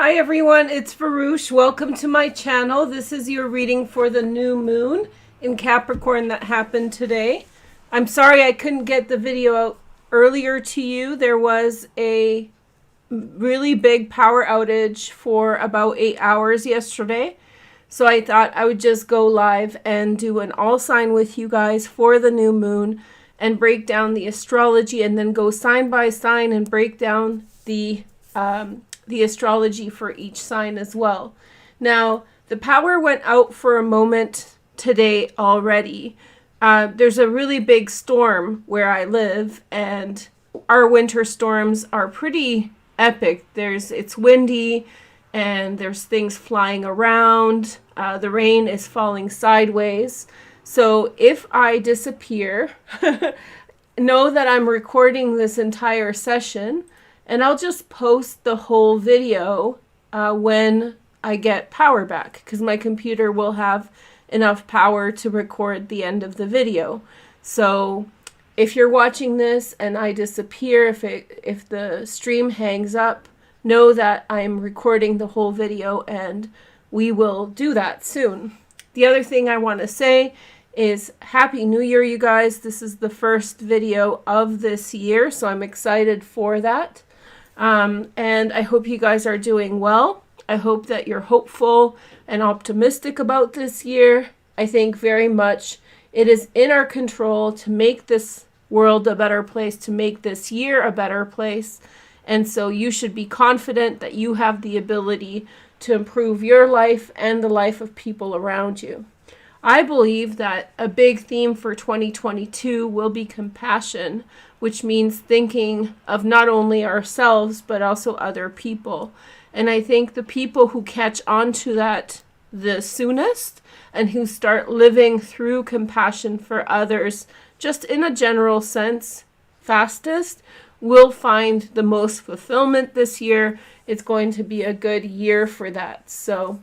Hi everyone, it's Veroosh. Welcome to my channel. This is your reading for the new moon in Capricorn that happened today. I'm sorry I couldn't get the video out earlier to you. There was a really big power outage for about 8 hours yesterday. So I thought I would just go live and do an all sign with you guys for the new moon and break down the astrology and then go sign by sign and break down the astrology for each sign as well. Now, the power went out for a moment today already. There's a really big storm where I live, and our winter storms are pretty epic. It's windy, and there's things flying around. The rain is falling sideways. So if I disappear, know that I'm recording this entire session, and I'll just post the whole video when I get power back, because my computer will have enough power to record the end of the video. So if you're watching this and I disappear, if the stream hangs up, know that I'm recording the whole video and we will do that soon. The other thing I want to say is Happy New Year, you guys. This is the first video of this year, so I'm excited for that. And I hope you guys are doing well. I hope that you're hopeful and optimistic about this year. I think very much it is in our control to make this world a better place, to make this year a better place. And so you should be confident that you have the ability to improve your life and the life of people around you. I believe that a big theme for 2022 will be compassion, which means thinking of not only ourselves, but also other people. And I think the people who catch on to that the soonest and who start living through compassion for others, just in a general sense, fastest, will find the most fulfillment this year. It's going to be a good year for that. So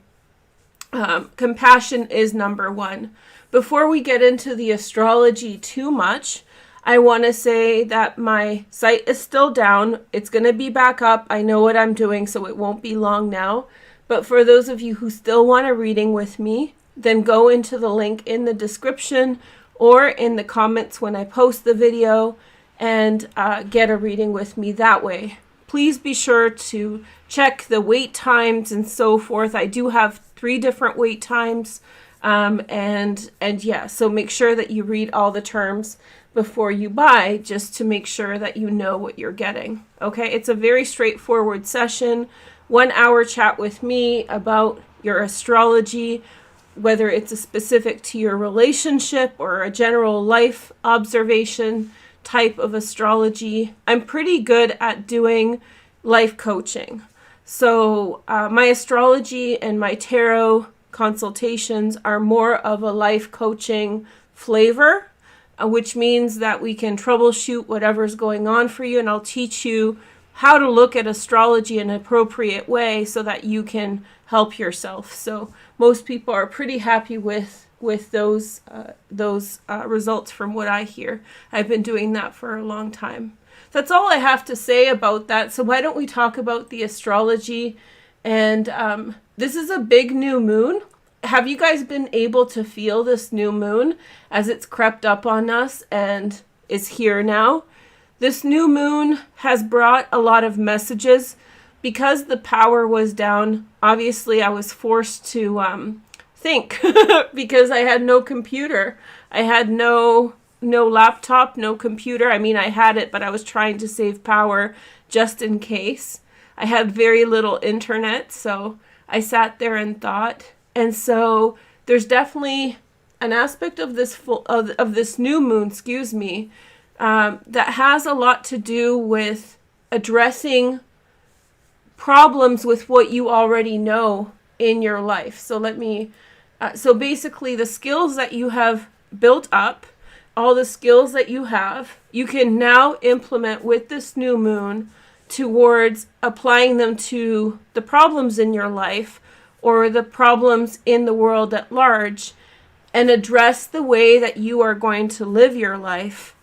compassion is number one. Before we get into the astrology too much, I want to say that my site is still down. It's going to be back up. I know what I'm doing, so it won't be long now. But for those of you who still want a reading with me, then go into the link in the description or in the comments when I post the video and get a reading with me that way. Please be sure to check the wait times and so forth. I do have 3 different wait times. And yeah, so make sure that you read all the terms before you buy, just to make sure that you know what you're getting. Okay, it's a very straightforward session. 1 hour chat with me about your astrology, whether it's a specific to your relationship or a general life observation type of astrology. I'm pretty good at doing life coaching. So my astrology and my tarot consultations are more of a life coaching flavor, which means that we can troubleshoot whatever's going on for you, and I'll teach you how to look at astrology in an appropriate way so that you can help yourself. So most people are pretty happy with those results from what I hear. I've been doing that for a long time. That's all I have to say about that. So why don't we talk about the astrology? And this is a big new moon. Have you guys been able to feel this new moon as it's crept up on us and is here now? This new moon has brought a lot of messages. Because the power was down, obviously I was forced to think because I had no computer. I had no laptop, no computer. I mean, I had it, but I was trying to save power just in case. I had very little internet, so I sat there and thought. And so there's definitely an aspect of this of this new moon, that has a lot to do with addressing problems with what you already know in your life. So so basically the skills that you have built up, all the skills that you have, you can now implement with this new moon towards applying them to the problems in your life or the problems in the world at large, and address the way that you are going to live your life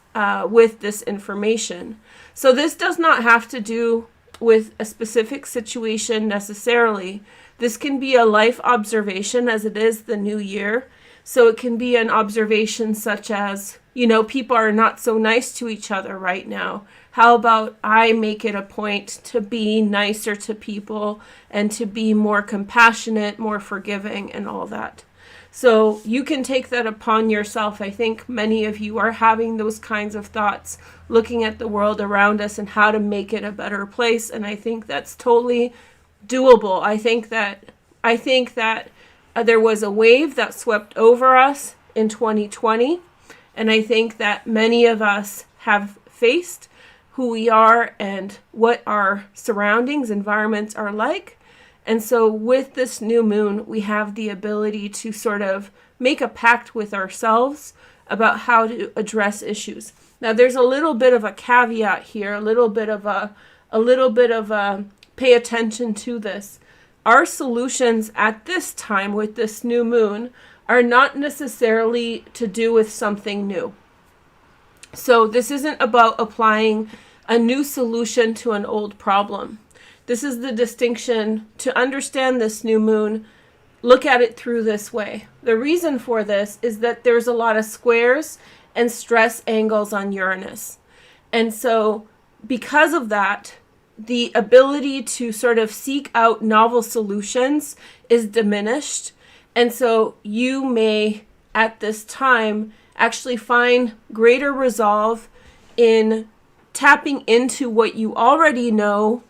with this information. So this does not have to do with a specific situation necessarily. This can be a life observation, as it is the new year. So it can be an observation such as, you know, people are not so nice to each other right now. How about I make it a point to be nicer to people and to be more compassionate, more forgiving, and all that. So you can take that upon yourself. I think many of you are having those kinds of thoughts, looking at the world around us and how to make it a better place. And I think that's totally doable. I think that there was a wave that swept over us in 2020. And I think that many of us have faced who we are and what our surroundings, environments are like. And so with this new moon, we have the ability to sort of make a pact with ourselves about how to address issues. Now, there's a little bit of a caveat here, a little bit of a pay attention to this. Our solutions at this time with this new moon are not necessarily to do with something new. So this isn't about applying a new solution to an old problem. This is the distinction. To understand this new moon, look at it through this way. The reason for this is that there's a lot of squares and stress angles on Uranus. And so because of that, the ability to sort of seek out novel solutions is diminished. And so you may, at this time, actually find greater resolve in tapping into what you already know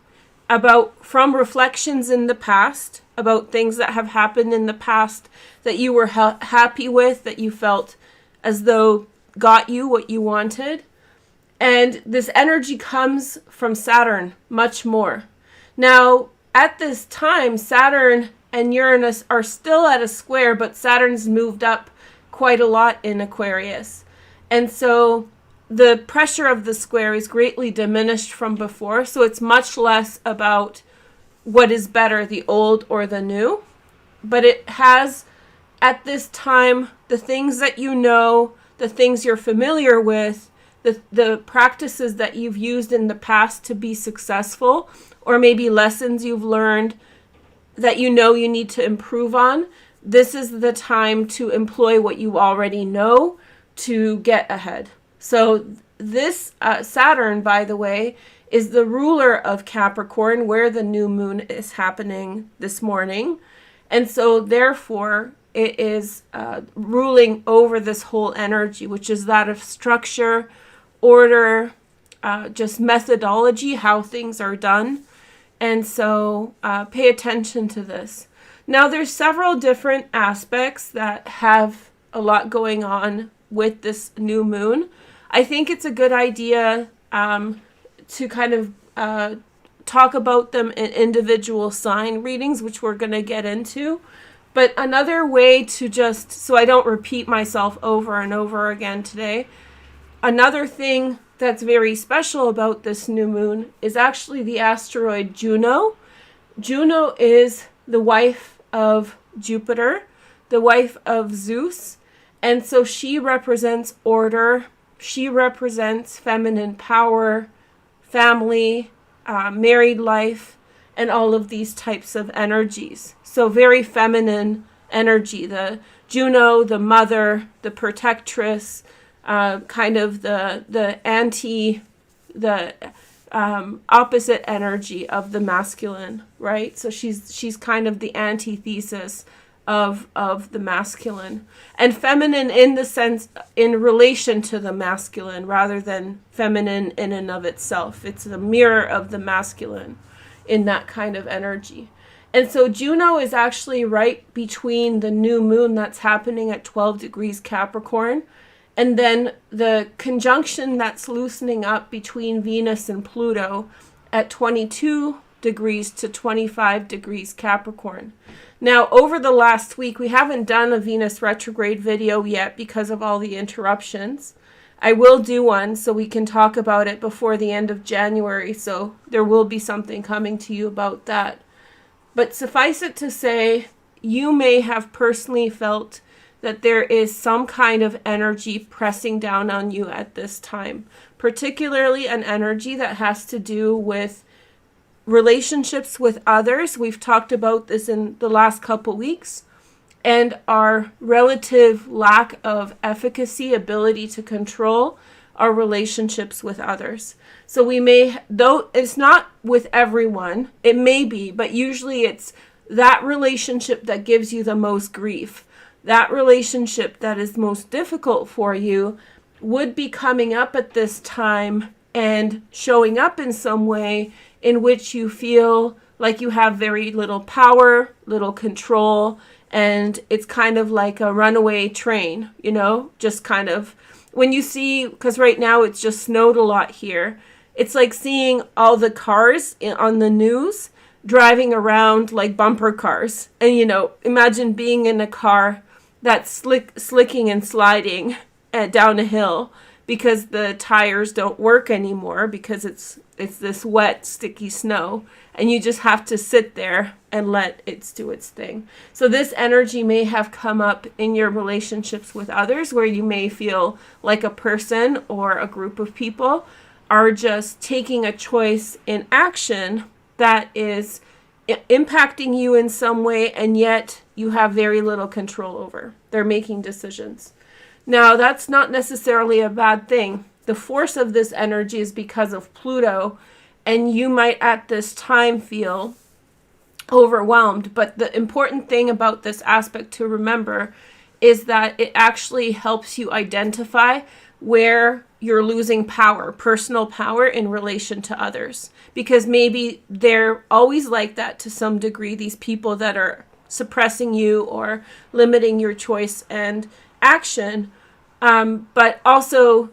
about from reflections in the past, about things that have happened in the past that you were happy with, that you felt as though got you what you wanted. And this energy comes from Saturn much more. Now, at this time, Saturn and Uranus are still at a square, but Saturn's moved up quite a lot in Aquarius. And so the pressure of the square is greatly diminished from before. So it's much less about what is better, the old or the new. But it has, at this time, the things that you know, the things you're familiar with, the practices that you've used in the past to be successful, or maybe lessons you've learned that you know you need to improve on. This is the time to employ what you already know to get ahead. So this Saturn, by the way, is the ruler of Capricorn, where the new moon is happening this morning. And so therefore, it is ruling over this whole energy, which is that of structure, order, just methodology, how things are done. And so pay attention to this. Now, there's several different aspects that have a lot going on with this new moon. I think it's a good idea to kind of talk about them in individual sign readings, which we're going to get into. But another way to just, so I don't repeat myself over and over again today, another thing that's very special about this new moon is actually the asteroid Juno. Juno is the wife of Jupiter, the wife of Zeus. And so she represents order. She represents feminine power, family, married life, and all of these types of energies. So very feminine energy. The Juno, the mother, the protectress, kind of the opposite energy of the masculine, right? So she's kind of the antithesis of the masculine, and feminine in the sense in relation to the masculine rather than feminine in and of itself. It's the mirror of the masculine in that kind of energy. And so Juno is actually right between the new moon that's happening at 12 degrees Capricorn and then the conjunction that's loosening up between Venus and Pluto at 22 degrees to 25 degrees Capricorn. Now, over the last week, we haven't done a Venus retrograde video yet because of all the interruptions. I will do one so we can talk about it before the end of January, so there will be something coming to you about that. But suffice it to say, you may have personally felt that there is some kind of energy pressing down on you at this time, particularly an energy that has to do with relationships with others. We've talked about this in the last couple weeks. And our relative lack of efficacy, ability to control our relationships with others. So we may, though it's not with everyone, it may be, but usually it's that relationship that gives you the most grief. That relationship that is most difficult for you would be coming up at this time and showing up in some way in which you feel like you have very little power, little control, and it's kind of like a runaway train, you know, just kind of when you see, because right now it's just snowed a lot here. It's like seeing all the cars on the news driving around like bumper cars. And, you know, imagine being in a car that's slicking and sliding down a hill because the tires don't work anymore because it's this wet, sticky snow. And you just have to sit there and let it do its thing. So this energy may have come up in your relationships with others where you may feel like a person or a group of people are just taking a choice in action that is impacting you in some way, and yet you have very little control over. They're making decisions. Now, that's not necessarily a bad thing. The force of this energy is because of Pluto, and you might at this time feel overwhelmed. But the important thing about this aspect to remember is that it actually helps you identify where you're losing power, personal power in relation to others. Because maybe they're always like that to some degree, these people that are suppressing you or limiting your choice and action. But also,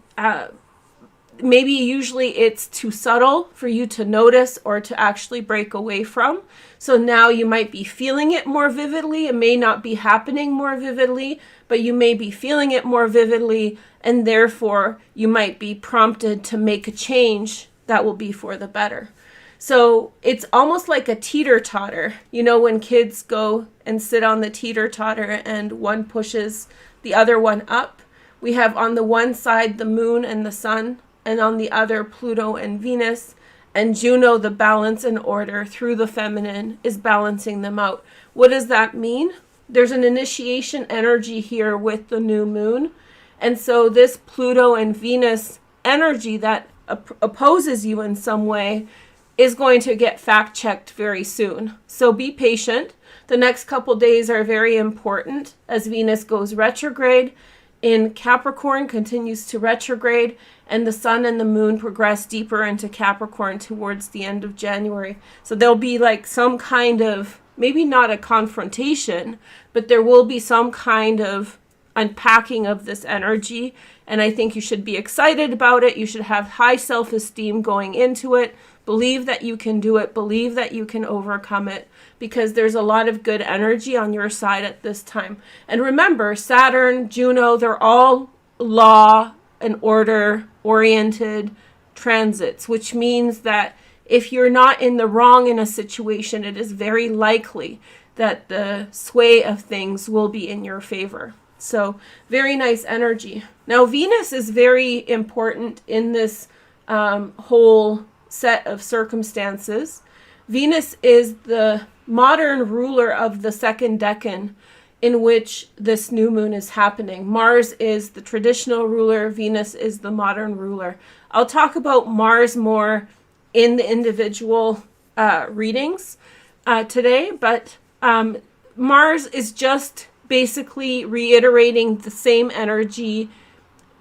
maybe usually it's too subtle for you to notice or to actually break away from. So now you might be feeling it more vividly. It may not be happening more vividly, but you may be feeling it more vividly, and therefore you might be prompted to make a change that will be for the better. So it's almost like a teeter-totter. You know, when kids go and sit on the teeter-totter and one pushes the other one up, we have on the one side the moon and the sun, and on the other Pluto and Venus, and Juno, the balance and order through the feminine, is balancing them out. What does that mean? There's an initiation energy here with the new moon. And so this Pluto and Venus energy that opposes you in some way is going to get fact-checked very soon. So be patient. The next couple days are very important as Venus goes retrograde in Capricorn, continues to retrograde, and the sun and the moon progress deeper into Capricorn towards the end of January. So there'll be like some kind of, maybe not a confrontation, but there will be some kind of unpacking of this energy. And I think you should be excited about it. You should have high self-esteem going into it. Believe that you can do it. Believe that you can overcome it, because there's a lot of good energy on your side at this time. And remember, Saturn, Juno, they're all law and order oriented transits, which means that if you're not in the wrong in a situation, it is very likely that the sway of things will be in your favor. So very nice energy. Now, Venus is very important in this whole set of circumstances. Venus is the modern ruler of the second decan in which this new moon is happening. Mars is the traditional ruler. Venus is the modern ruler. I'll talk about Mars more in the individual readings today, but Mars is just basically reiterating the same energy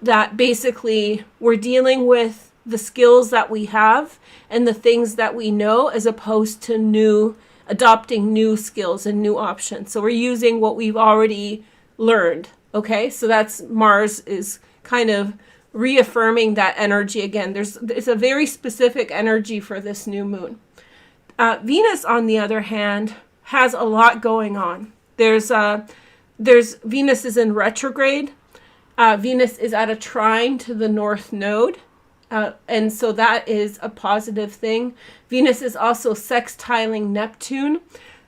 that basically we're dealing with the skills that we have and the things that we know, as opposed to adopting new skills and new options. So we're using what we've already learned. Okay, so that's Mars is kind of reaffirming that energy again. It's a very specific energy for this new moon. Venus, on the other hand, has a lot going on. There's Venus is in retrograde. Venus is at a trine to the North Node. And so that is a positive thing. Venus is also sextiling Neptune.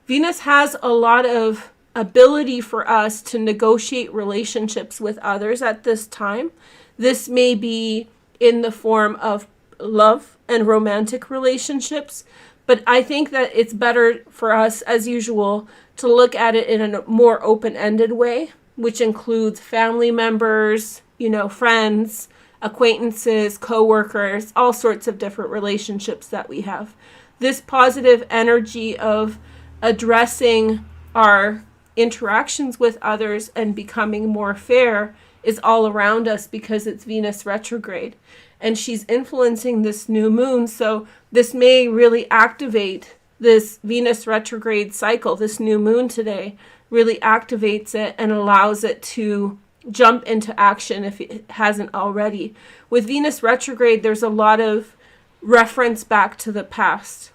Venus has a lot of ability for us to negotiate relationships with others at this time. This may be in the form of love and romantic relationships, But I think that it's better for us, as usual, to look at it in a more open-ended way, which includes family members, friends, acquaintances, co-workers, all sorts of different relationships that we have. This positive energy of addressing our interactions with others and becoming more fair is all around us because it's Venus retrograde. And she's influencing this new moon, so this may really activate this Venus retrograde cycle. This new moon today really activates it and allows it to jump into action if it hasn't already. With Venus retrograde, there's a lot of reference back to the past.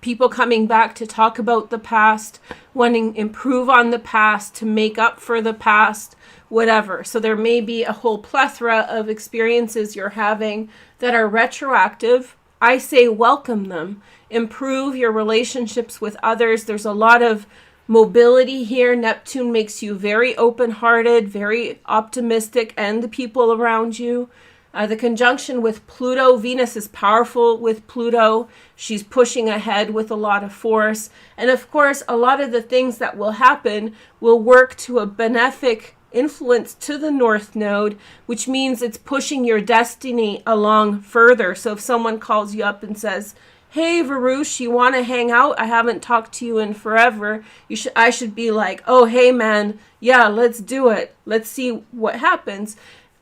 People coming back to talk about the past, wanting to improve on the past, to make up for the past, whatever. So there may be a whole plethora of experiences you're having that are retroactive. I say welcome them. Improve your relationships with others. There's a lot of mobility here. Neptune makes you very open-hearted, very optimistic, and the people around you. The conjunction with Pluto, Venus is powerful with Pluto. She's pushing ahead with a lot of force. And of course, a lot of the things that will happen will work to a benefic influence to the North Node, which means it's pushing your destiny along further. So if someone calls you up and says, hey, Veroosh, you want to hang out? I haven't talked to you in forever. I should be like, oh, hey, man, yeah, let's do it. Let's see what happens.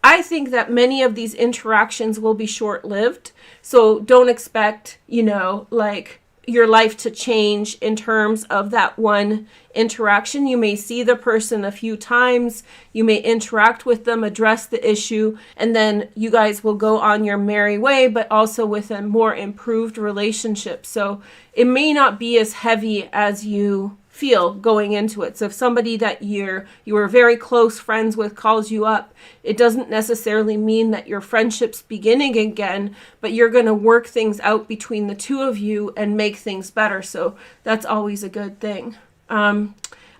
I think that many of these interactions will be short-lived. So don't expect, like your life to change in terms of that one interaction. You may see the person a few times. You may interact with them, address the issue, and then you guys will go on your merry way, but also with a more improved relationship. So it may not be as heavy as you feel going into it. So if somebody that you were very close friends with calls you up, it doesn't necessarily mean that your friendship's beginning again, but you're going to work things out between the two of you and make things better. So that's always a good thing. I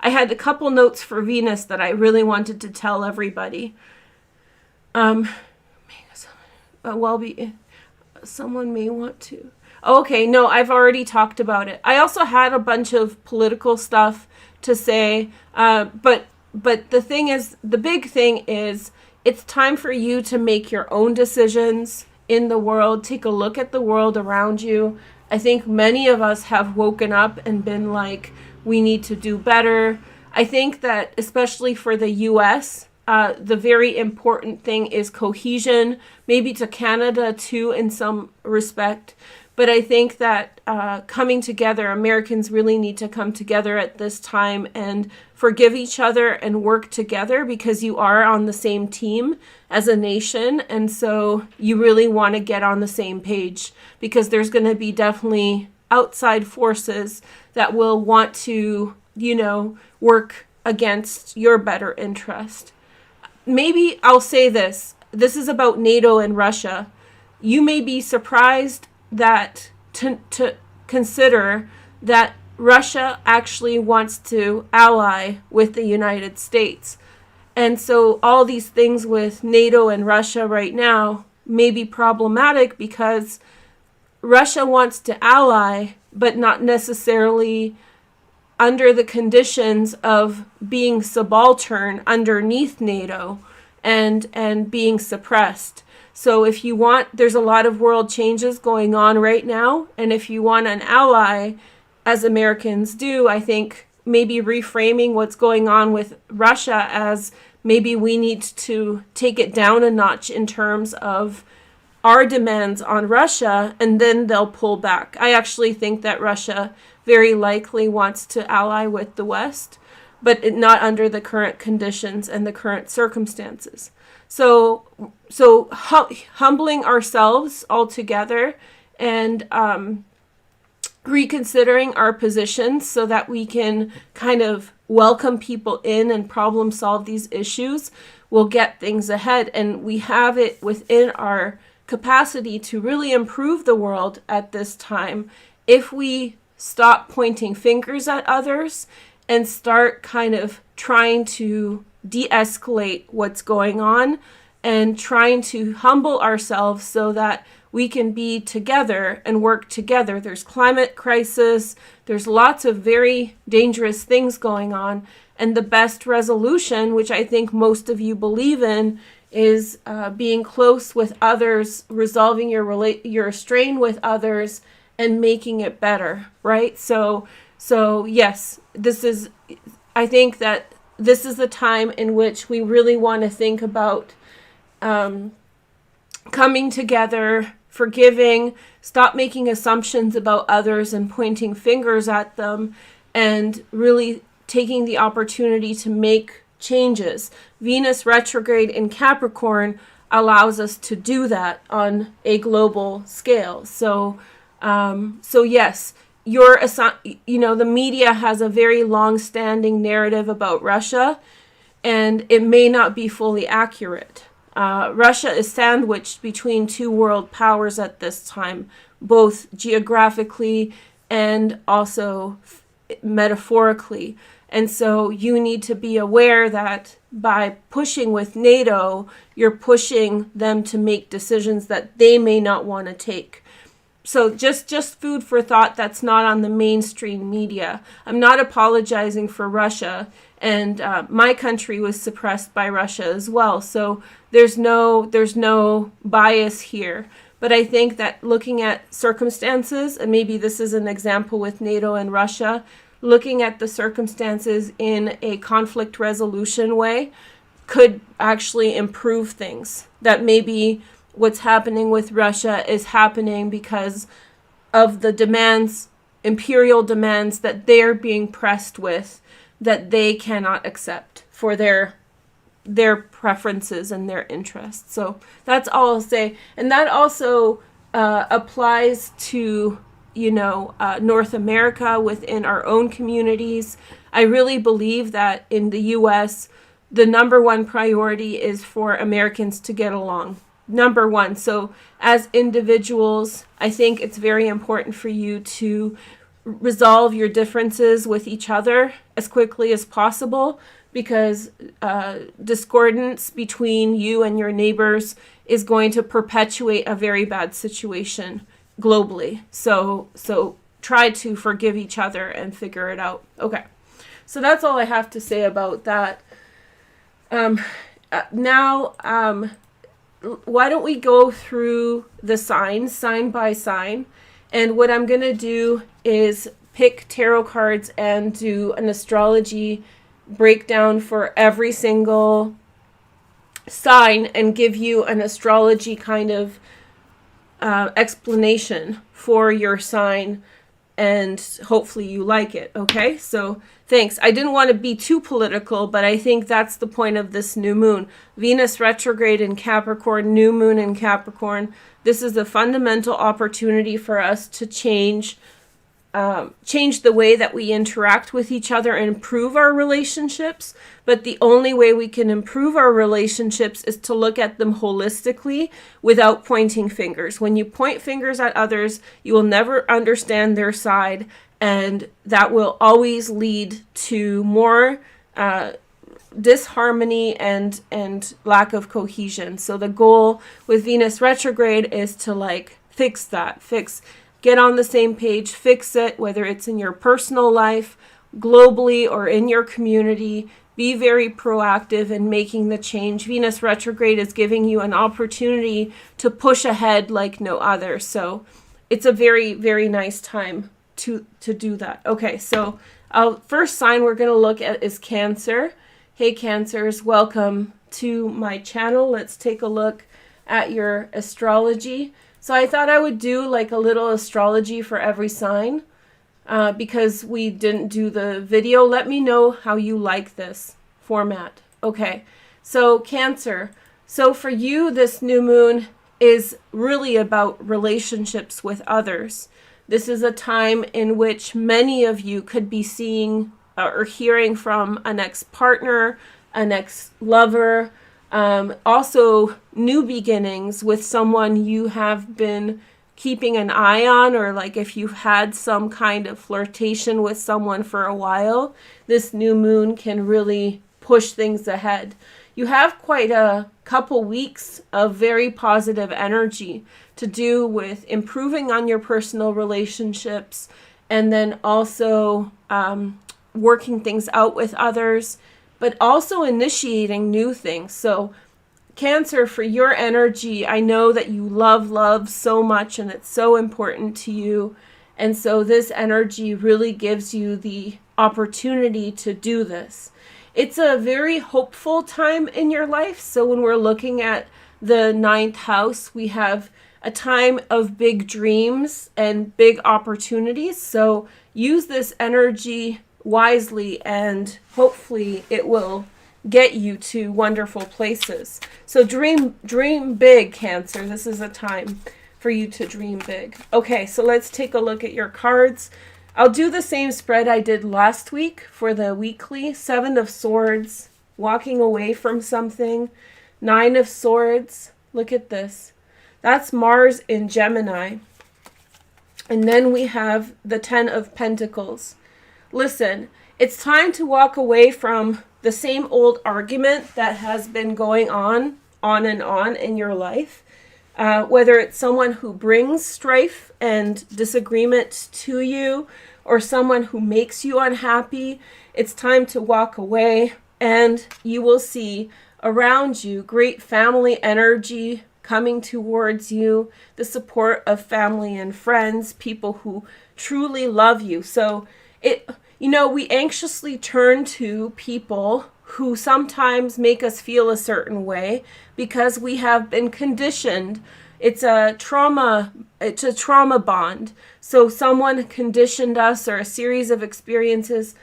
had a couple notes for Venus that I really wanted to tell everybody. Someone may want to. Okay, no, I've already talked about it. I also had a bunch of political stuff to say, but the big thing is it's time for you to make your own decisions in the world. Take a look at the world around you. I think many of us have woken up and been like, we need to do better. I think that especially for the US, the very important thing is cohesion, maybe to Canada too in some respect. But I think that coming together, Americans really need to come together at this time and forgive each other and work together because you are on the same team as a nation. And so you really want to get on the same page because there's going to be definitely outside forces that will want to, work against your better interest. Maybe I'll say this. This is about NATO and Russia. You may be surprised that to consider that Russia actually wants to ally with the United States. And so all these things with NATO and Russia right now may be problematic because Russia wants to ally, but not necessarily under the conditions of being subaltern underneath NATO and being suppressed. So if you want, there's a lot of world changes going on right now. And if you want an ally, as Americans do, I think maybe reframing what's going on with Russia as maybe we need to take it down a notch in terms of our demands on Russia, and then they'll pull back. I actually think that Russia very likely wants to ally with the West, but not under the current conditions and the current circumstances. So humbling ourselves all together and reconsidering our positions so that we can kind of welcome people in and problem solve these issues will get things ahead. And we have it within our capacity to really improve the world at this time if we stop pointing fingers at others and start kind of trying to de-escalate what's going on and trying to humble ourselves so that we can be together and work together. There's climate crisis. There's lots of very dangerous things going on. And the best resolution, which I think most of you believe in, is being close with others, resolving your strain with others, and making it better, right? So yes, I think that this is the time in which we really want to think about coming together, forgiving, stop making assumptions about others and pointing fingers at them, and really taking the opportunity to make changes. Venus retrograde in Capricorn allows us to do that on a global scale. So yes, the media has a very long-standing narrative about Russia, and it may not be fully accurate. Russia is sandwiched between two world powers at this time, both geographically and also metaphorically. And so you need to be aware that by pushing with NATO, you're pushing them to make decisions that they may not want to take. So just food for thought that's not on the mainstream media. I'm not apologizing for Russia, and my country was suppressed by Russia as well. So there's no bias here. But I think that looking at circumstances, and maybe this is an example with NATO and Russia, looking at the circumstances in a conflict resolution way could actually improve things. That maybe what's happening with Russia is happening because of the demands, imperial demands that they're being pressed with, that they cannot accept for their preferences and their interests. So that's all I'll say. And that also applies to North America, within our own communities. I really believe that in the U.S., the number one priority is for Americans to get along. Number one. So as individuals, I think it's very important for you to resolve your differences with each other as quickly as possible, because discordance between you and your neighbors is going to perpetuate a very bad situation globally. So try to forgive each other and figure it out. Okay. So that's all I have to say about that. Now, why don't we go through the signs, sign by sign? And what I'm going to do is pick tarot cards and do an astrology breakdown for every single sign and give you an astrology kind of explanation for your sign, and hopefully you like it. Okay, so thanks. I didn't want to be too political, but I think that's the point of this new moon. Venus retrograde in Capricorn, new moon in Capricorn. This is a fundamental opportunity for us to change the way that we interact with each other and improve our relationships. But the only way we can improve our relationships is to look at them holistically without pointing fingers. When you point fingers at others, you will never understand their side, and that will always lead to more disharmony and lack of cohesion. So the goal with Venus retrograde is to fix that, get on the same page, fix it, whether it's in your personal life, globally, or in your community. Be very proactive in making the change. Venus retrograde is giving you an opportunity to push ahead like no other. So it's a very, very nice time to do that. Okay, so first sign we're going to look at is Cancer. Hey Cancers, welcome to my channel. Let's take a look at your astrology. So I thought I would do a little astrology for every sign because we didn't do the video. Let me know how you like this format. Okay, so Cancer. So for you, this new moon is really about relationships with others. This is a time in which many of you could be seeing or hearing from an ex-partner, an ex-lover, also new beginnings with someone you have been keeping an eye on, or if you've had some kind of flirtation with someone for a while, this new moon can really push things ahead. you have quite a couple weeks of very positive energy to do with improving on your personal relationships, and then also working things out with others, but also initiating new things. So Cancer, for your energy, I know that you love love so much and it's so important to you. And so this energy really gives you the opportunity to do this. It's a very hopeful time in your life. So when we're looking at the 9th house, we have a time of big dreams and big opportunities. So use this energy wisely, and hopefully it will get you to wonderful places. So dream big, Cancer. This is a time for you to dream big. Okay, so let's take a look at your cards. I'll do the same spread I did last week for the weekly. 7 of Swords, walking away from something. 9 of Swords. Look at this. That's Mars in Gemini. And then we have the 10 of Pentacles. Listen, it's time to walk away from the same old argument that has been going on and on in your life. Whether it's someone who brings strife and disagreement to you, or someone who makes you unhappy, it's time to walk away, and you will see around you great family energy coming towards you, the support of family and friends, people who truly love you. So we anxiously turn to people who sometimes make us feel a certain way because we have been conditioned. It's a trauma bond. So someone conditioned us, or a series of experiences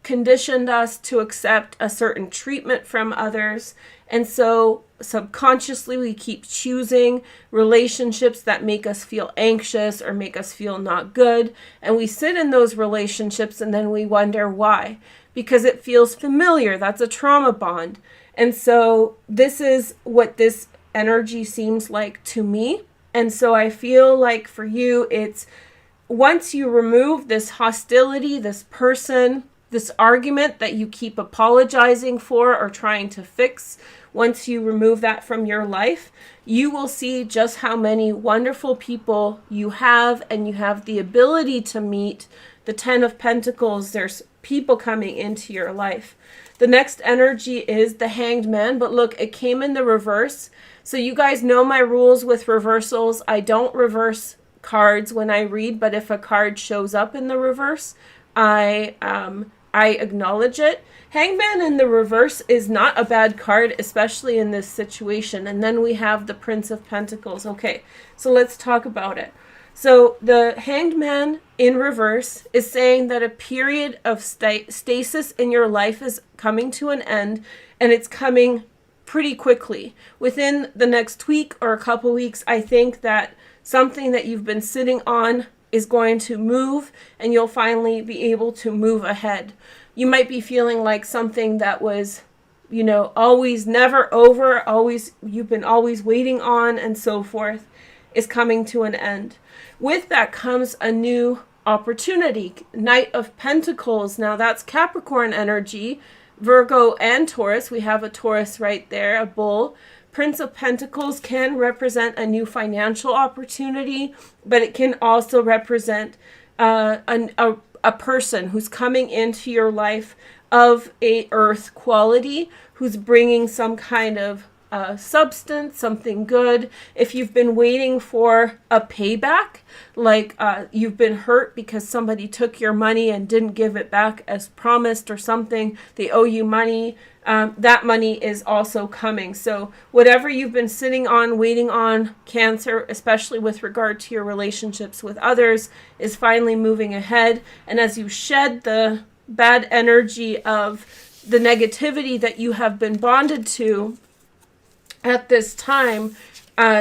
conditioned us to accept a certain treatment from others. And so subconsciously we keep choosing relationships that make us feel anxious or make us feel not good. And we sit in those relationships and then we wonder why. Because it feels familiar. That's a trauma bond. And so this is what this energy seems like to me. And so I feel like for you, it's once you remove this hostility, this person, this argument that you keep apologizing for or trying to fix, once you remove that from your life, you will see just how many wonderful people you have, and you have the ability to meet. The 10 of Pentacles, there's people coming into your life. The next energy is the Hanged Man, but look, it came in the reverse. So you guys know my rules with reversals. I don't reverse cards when I read, but if a card shows up in the reverse, I acknowledge it. Hangman in the reverse is not a bad card, especially in this situation. And then we have the Prince of Pentacles. Okay, so let's talk about it. So the Hanged Man in reverse is saying that a period of stasis in your life is coming to an end, and it's coming pretty quickly. Within the next week or a couple weeks, I think that something that you've been sitting on is going to move, and you'll finally be able to move ahead. You might be feeling like something that was, always never over, you've been always waiting on, and so forth, is coming to an end. With that comes a new opportunity. Knight of Pentacles. Now that's Capricorn energy, Virgo and Taurus. We have a Taurus right there, a bull. Prince of Pentacles can represent a new financial opportunity, but it can also represent a person who's coming into your life of a earth quality, who's bringing some kind of substance, something good. If you've been waiting for a payback, like you've been hurt because somebody took your money and didn't give it back as promised or something, they owe you money, that money is also coming. So whatever you've been sitting on, waiting on, Cancer, especially with regard to your relationships with others, is finally moving ahead. And as you shed the bad energy of the negativity that you have been bonded to, at this time,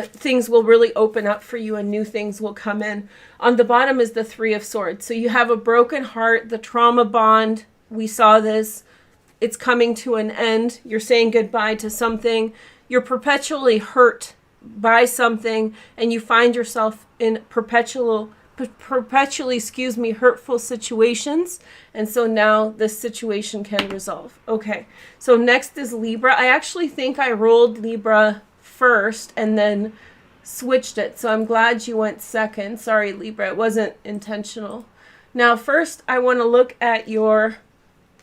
things will really open up for you and new things will come in. On the bottom is the 3 of Swords. So you have a broken heart, the trauma bond. We saw this. It's coming to an end. You're saying goodbye to something. You're perpetually hurt by something, and you find yourself in perpetual perpetually, hurtful situations. And so now this situation can resolve. Okay, so next is Libra. I actually think I rolled Libra first and then switched it. So I'm glad you went second. Sorry, Libra, it wasn't intentional. Now, first, I want to look at your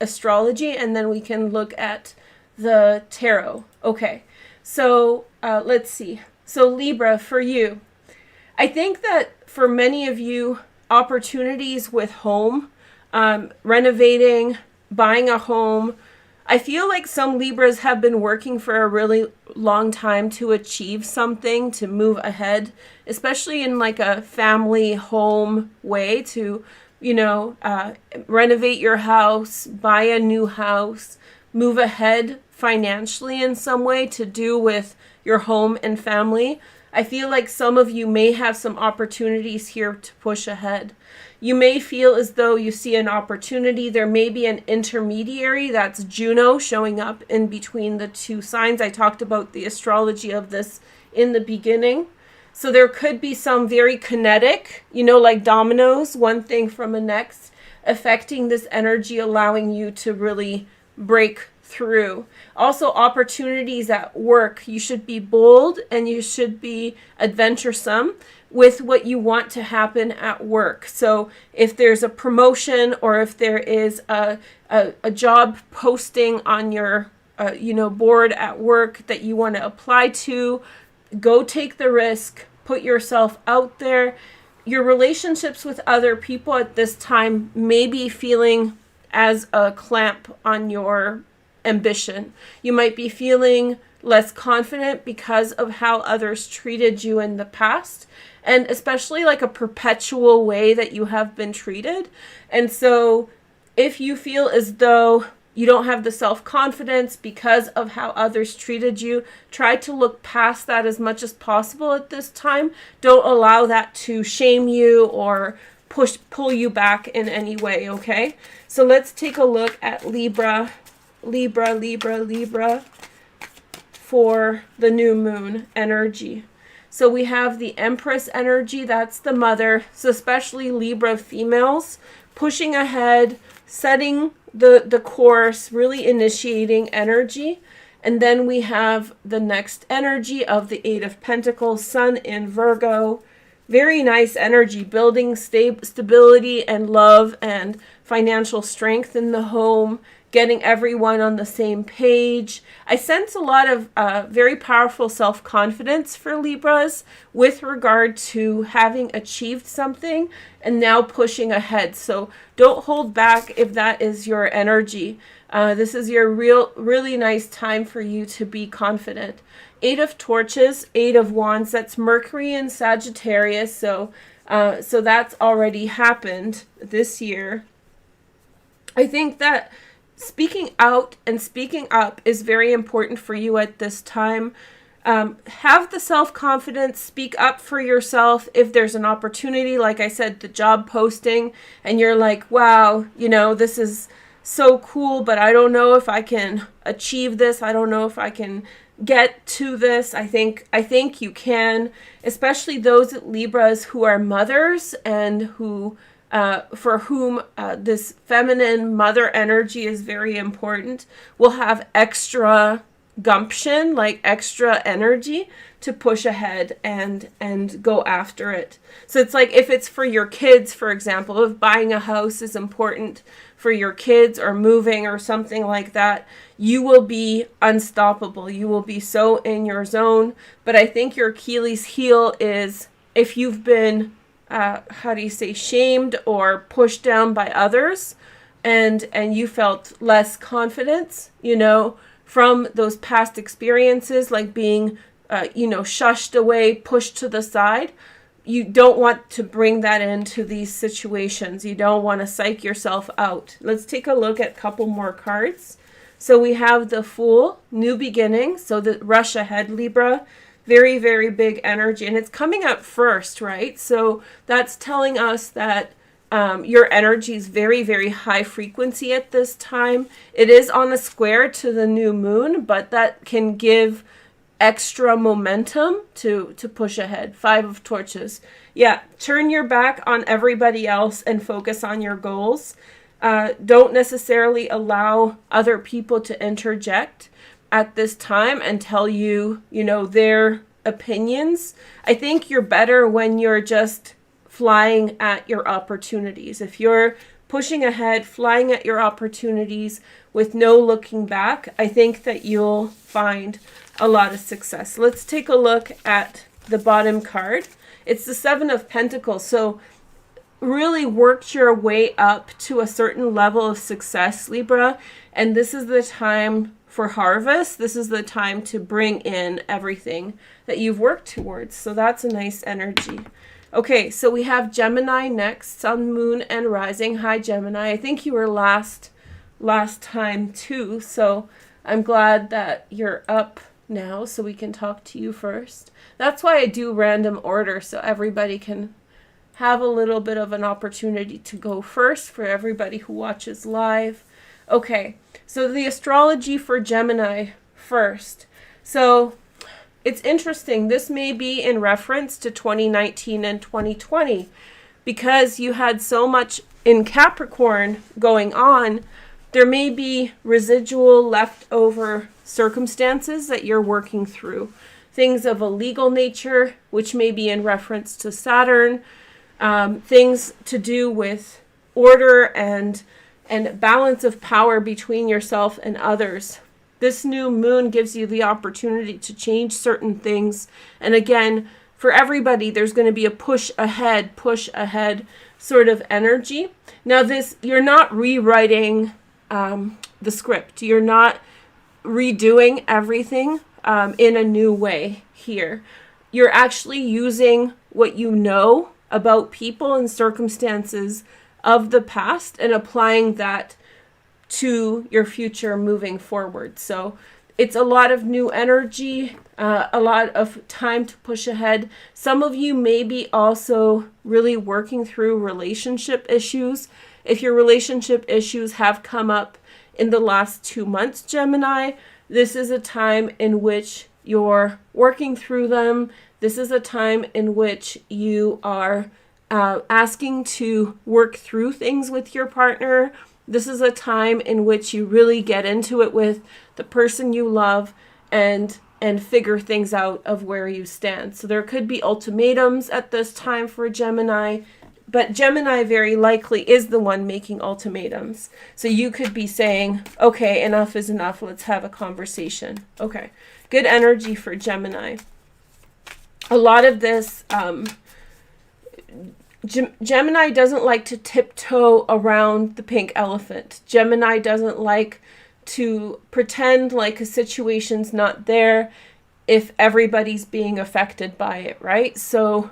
astrology, and then we can look at the tarot. Okay, so let's see. So Libra, for you, I think that for many of you, opportunities with home, renovating, buying a home, I feel like some Libras have been working for a really long time to achieve something, to move ahead, especially in like a family home way, to, you know, renovate your house, buy a new house, move ahead financially in some way to do with your home and family. I feel like some of you may have some opportunities here to push ahead. You may feel as though you see an opportunity. There may be an intermediary, that's Juno, showing up in between the two signs. I talked about the astrology of this in the beginning. So there could be some very kinetic, you know, like dominoes, one thing from the next, affecting this energy, allowing you to really break through. Also, opportunities at work. You should be bold and you should be adventuresome with what you want to happen at work. So if there's a promotion, or if there is a job posting on your board at work that you want to apply to, go take the risk, put yourself out there. Your relationships with other people at this time may be feeling as a clamp on your ambition. You might be feeling less confident because of how others treated you in the past, and especially like a perpetual way that you have been treated. And so if you feel as though you don't have the self-confidence because of how others treated you, try to look past that as much as possible at this time. Don't allow that to shame you or pull you back in any way, okay? So let's take a look at Libra for the new moon energy. So we have the Empress energy, that's the mother. So especially Libra females, pushing ahead, setting the course, really initiating energy. And then we have the next energy of the Eight of Pentacles, Sun in Virgo. Very nice energy, building stability and love and financial strength in the home, getting everyone on the same page. I sense a lot of very powerful self-confidence for Libras with regard to having achieved something and now pushing ahead. So don't hold back if that is your energy. This is your really nice time for you to be confident. Eight of Torches, Eight of Wands, that's Mercury in Sagittarius. So that's already happened this year. I think that speaking out and speaking up is very important for you at this time. Have the self-confidence, speak up for yourself if there's an opportunity, like I said, the job posting, and you're like, wow, this is so cool, but I don't know if I can achieve this. I don't know if I can get to this. I think you can, especially those Libras who are mothers and who for whom this feminine mother energy is very important, will have extra gumption, like extra energy to push ahead and go after it. So it's like if it's for your kids, for example, if buying a house is important for your kids or moving or something like that, you will be unstoppable. You will be so in your zone. But I think your Achilles heel is if you've been shamed or pushed down by others, and you felt less confidence, from those past experiences, like being, shushed away, pushed to the side. You don't want to bring that into these situations. You don't want to psych yourself out. Let's take a look at a couple more cards. So we have the Fool, new beginning. So the rush ahead, Libra. Very, very big energy, and it's coming up first, right? So that's telling us that your energy is very, very high frequency at this time. It is on a square to the new moon, but that can give extra momentum to push ahead. Five of Torches. Yeah, turn your back on everybody else and focus on your goals. Don't necessarily allow other people to interject at this time and tell you, their opinions. I think you're better when you're just flying at your opportunities. If you're pushing ahead, flying at your opportunities with no looking back, I think that you'll find a lot of success. Let's take a look at the bottom card. It's the Seven of Pentacles. So really worked your way up to a certain level of success, Libra. And this is the time for harvest. This is the time to bring in everything that you've worked towards. So that's a nice energy. Okay, so we have Gemini next, Sun, Moon, and Rising. Hi, Gemini. I think you were last time too. So I'm glad that you're up now so we can talk to you first. That's why I do random order, so everybody can have a little bit of an opportunity to go first for everybody who watches live. Okay, so the astrology for Gemini first. So it's interesting. This may be in reference to 2019 and 2020 because you had so much in Capricorn going on. There may be residual leftover circumstances that you're working through. Things of a legal nature, which may be in reference to Saturn. Things to do with order and balance of power between yourself and others. This new moon gives you the opportunity to change certain things. And again, for everybody, there's going to be a push ahead sort of energy. Now you're not rewriting the script. You're not redoing everything in a new way here. You're actually using what you know about people and circumstances of the past and applying that to your future moving forward. So it's a lot of new energy, a lot of time to push ahead. Some of you may be also really working through relationship issues. If your relationship issues have come up in the last 2 months, Gemini, this is a time in which you're working through them. This is a time in which you are asking to work through things with your partner. This is a time in which you really get into it with the person you love and figure things out of where you stand. So there could be ultimatums at this time for Gemini, but Gemini very likely is the one making ultimatums. So you could be saying, okay, enough is enough. Let's have a conversation. Okay, good energy for Gemini. A lot of this, Gemini doesn't like to tiptoe around the pink elephant. Gemini doesn't like to pretend like a situation's not there if everybody's being affected by it, right? So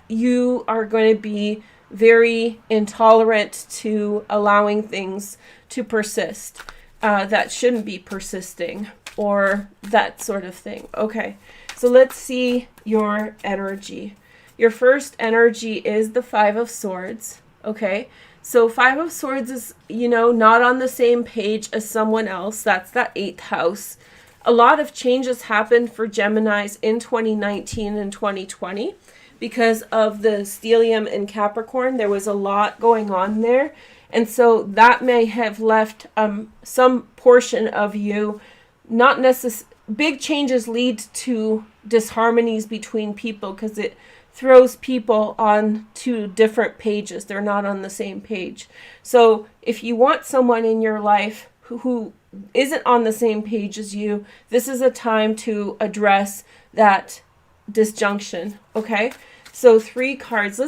you are going to be very intolerant to allowing things to persist that shouldn't be persisting or that sort of thing. Okay, so let's see your energy. Your first energy is the Five of Swords, okay? So Five of Swords is, not on the same page as someone else. That's that 8th house. A lot of changes happened for Geminis in 2019 and 2020 because of the stellium in Capricorn. There was a lot going on there. And so that may have left some portion of you, not necessarily, big changes lead to disharmonies between people because it throws people on two different pages. They're not on the same page. So if you want someone in your life who isn't on the same page as you, this is a time to address that disjunction, okay? So 3 cards.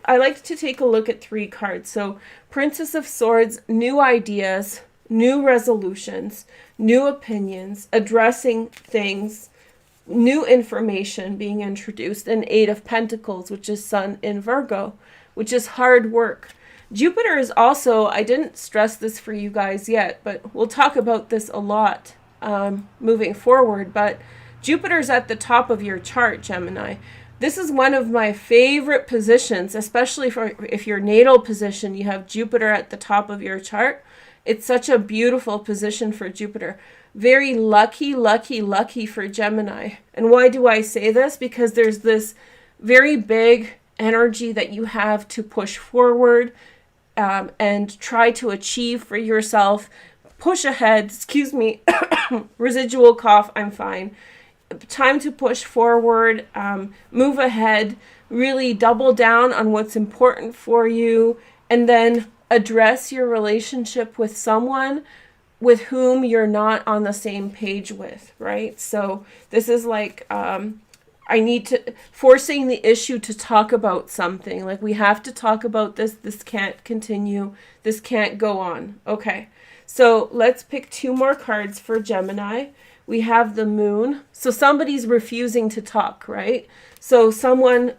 I like to take a look at 3 cards. So Princess of Swords, new ideas, new resolutions, new opinions, addressing things, new information being introduced, and 8 of Pentacles, which is Sun in Virgo, which is hard work. Jupiter is also, I didn't stress this for you guys yet, but we'll talk about this a lot moving forward, but Jupiter's at the top of your chart, Gemini. This is one of my favorite positions, especially if your natal position, you have Jupiter at the top of your chart. It's such a beautiful position for Jupiter. Very lucky for Gemini. And why do I say this? Because there's this very big energy that you have to push forward and try to achieve for yourself. Push ahead, excuse me, residual cough, I'm fine. Time to push forward, move ahead, really double down on what's important for you, and then address your relationship with someone with whom you're not on the same page with, right? So this is like, I need to, forcing the issue to talk about something. Like, we have to talk about this. This can't continue. This can't go on. Okay. So let's pick 2 more cards for Gemini. We have the Moon. So somebody's refusing to talk, right? So someone,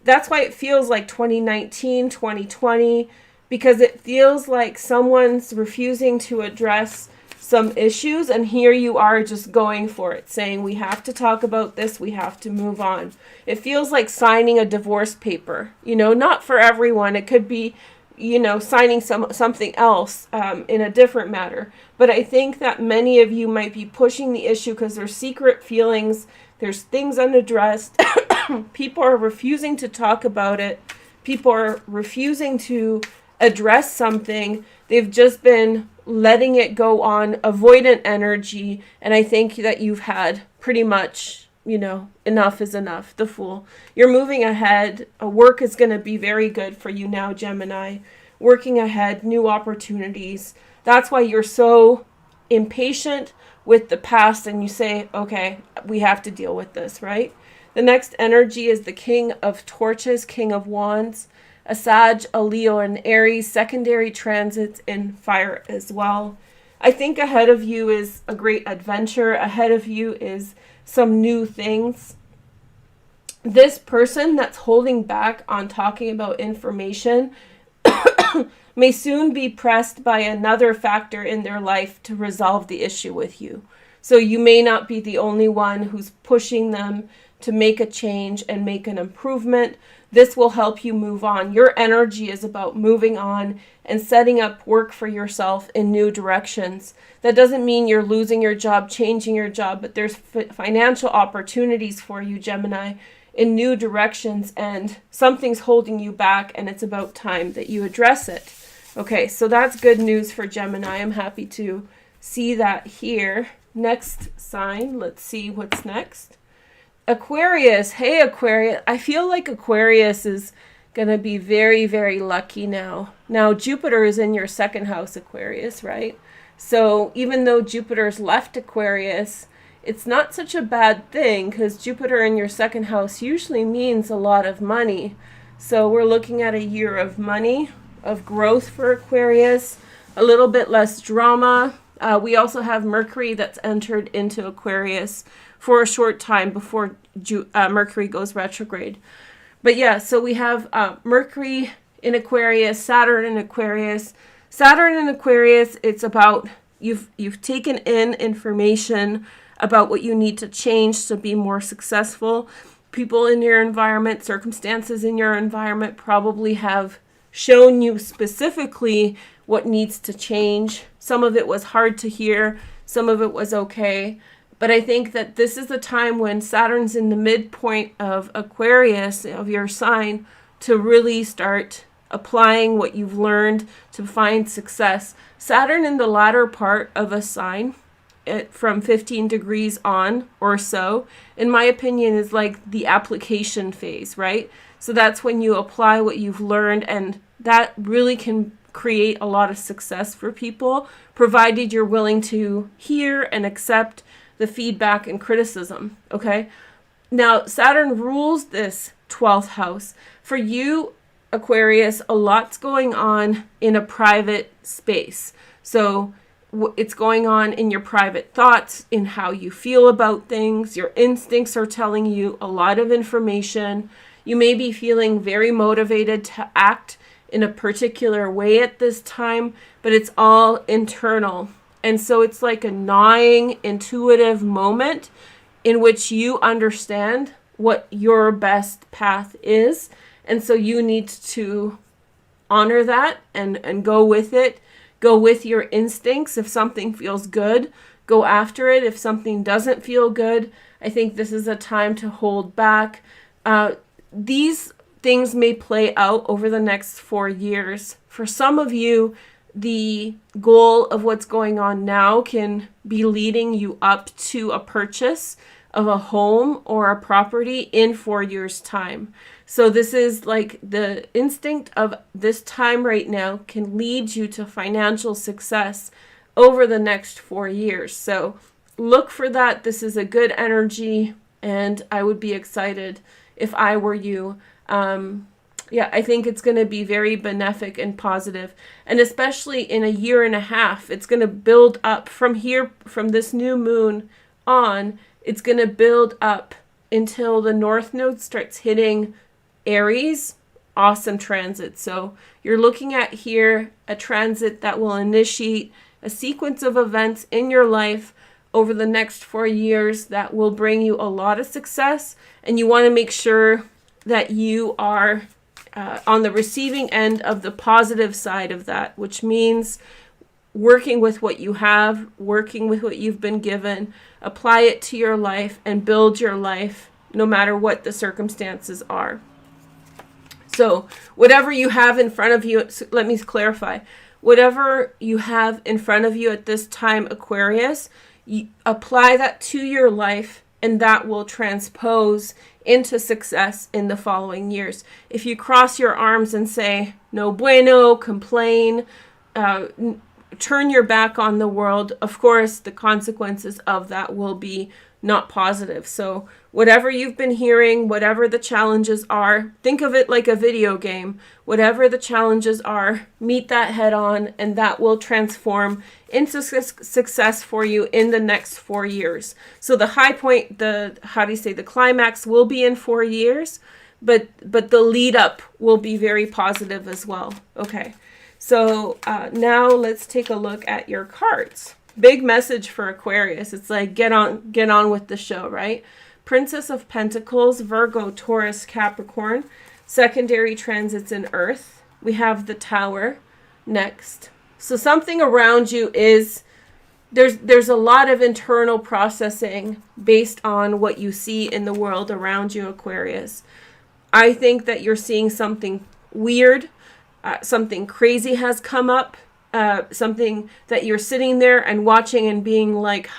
that's why it feels like 2019, 2020, because it feels like someone's refusing to address some issues, and here you are just going for it, saying we have to talk about this, we have to move on. It feels like signing a divorce paper, not for everyone. It could be, signing something else in a different matter. But I think that many of you might be pushing the issue because there's secret feelings, there's things unaddressed. People are refusing to talk about it. People are refusing to address something. They've just been letting it go on, avoidant energy. And I think that you've had pretty much, enough is enough. The Fool. You're moving ahead. Work is going to be very good for you now, Gemini. Working ahead, new opportunities. That's why you're so impatient with the past and you say, okay, we have to deal with this, right? The next energy is the King of Torches, King of Wands. A Sag, a Leo, and Aries, secondary transits in fire as well. I think ahead of you is a great adventure. Ahead of you is some new things. This person that's holding back on talking about information may soon be pressed by another factor in their life to resolve the issue with you. So you may not be the only one who's pushing them to make a change and make an improvement. This will help you move on. Your energy is about moving on and setting up work for yourself in new directions. That doesn't mean you're losing your job, changing your job, but there's financial opportunities for you, Gemini, in new directions, and something's holding you back, and it's about time that you address it. Okay, so that's good news for Gemini. I'm happy to see that here. Next sign, let's see what's next. Aquarius. Hey, Aquarius. I feel like Aquarius is going to be very, very lucky now. Now, Jupiter is in your 2nd house, Aquarius, right? So even though Jupiter's left Aquarius, it's not such a bad thing because Jupiter in your 2nd house usually means a lot of money. So we're looking at a year of money, of growth for Aquarius, a little bit less drama. We also have Mercury that's entered into Aquarius for a short time before Mercury goes retrograde. But yeah, so we have Mercury in Aquarius, Saturn in Aquarius. Saturn in Aquarius, it's about you've taken in information about what you need to change to be more successful. People in your environment, circumstances in your environment probably have shown you specifically what needs to change. Some of it was hard to hear, some of it was okay. But I think that this is the time when Saturn's in the midpoint of Aquarius, of your sign, to really start applying what you've learned to find success. Saturn in the latter part of a sign, from 15 degrees on or so, in my opinion, is like the application phase, right? So that's when you apply what you've learned, and that really can create a lot of success for people, provided you're willing to hear and accept the feedback and criticism, okay? Now, Saturn rules this 12th house. For you, Aquarius, a lot's going on in a private space. So it's going on in your private thoughts, in how you feel about things. Your instincts are telling you a lot of information. You may be feeling very motivated to act in a particular way at this time, but it's all internal. And so it's like a gnawing, intuitive moment in which you understand what your best path is. And so you need to honor that and go with it. Go with your instincts. If something feels good, go after it. If something doesn't feel good, I think this is a time to hold back. These things may play out over the next 4 years. For some of you, the goal of what's going on now can be leading you up to a purchase of a home or a property in 4 years' time. So this is like the instinct of this time right now can lead you to financial success over the next 4 years. So look for that. This is a good energy, and I would be excited if I were you. I think it's going to be very benefic and positive. And especially in a year and a half, it's going to build up from here, from this new moon on. It's going to build up until the North Node starts hitting Aries. Awesome transit. So you're looking at here a transit that will initiate a sequence of events in your life over the next 4 years that will bring you a lot of success. And you want to make sure that you are on the receiving end of the positive side of that, which means working with what you have, working with what you've been given, apply it to your life and build your life no matter what the circumstances are. So whatever you have in front of you, let me clarify, whatever you have in front of you at this time, Aquarius, you apply that to your life, and that will transpose into success in the following years. If you cross your arms and say, no bueno, complain, turn your back on the world, of course, the consequences of that will be not positive. So whatever you've been hearing, whatever the challenges are, think of it like a video game. Whatever the challenges are, meet that head on, and that will transform into success for you in the next 4 years. So the high point, the climax will be in 4 years, but the lead up will be very positive as well. Okay. So now let's take a look at your cards. Big message for Aquarius. It's like, get on with the show, right? Princess of Pentacles, Virgo, Taurus, Capricorn, secondary transits in Earth. We have the Tower next. So something around you is, there's a lot of internal processing based on what you see in the world around you, Aquarius. I think that you're seeing something weird, something crazy has come up. Something that you're sitting there and watching and being like,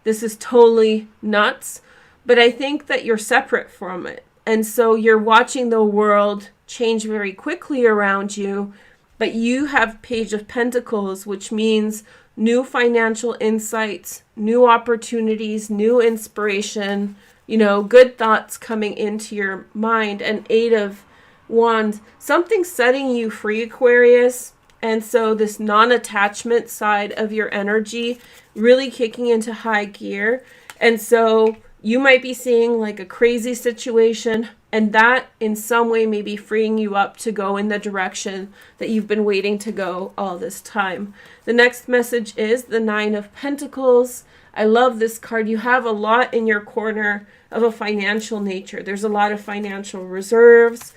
this is totally nuts. But I think that you're separate from it. And so you're watching the world change very quickly around you. But you have Page of Pentacles, which means new financial insights, new opportunities, new inspiration, good thoughts coming into your mind. And 8 of Wands, something setting you free, Aquarius. And so this non-attachment side of your energy really kicking into high gear. And so you might be seeing like a crazy situation, and that in some way may be freeing you up to go in the direction that you've been waiting to go all this time. The next message is the 9 of Pentacles. I love this card. You have a lot in your corner of a financial nature. There's a lot of financial reserves.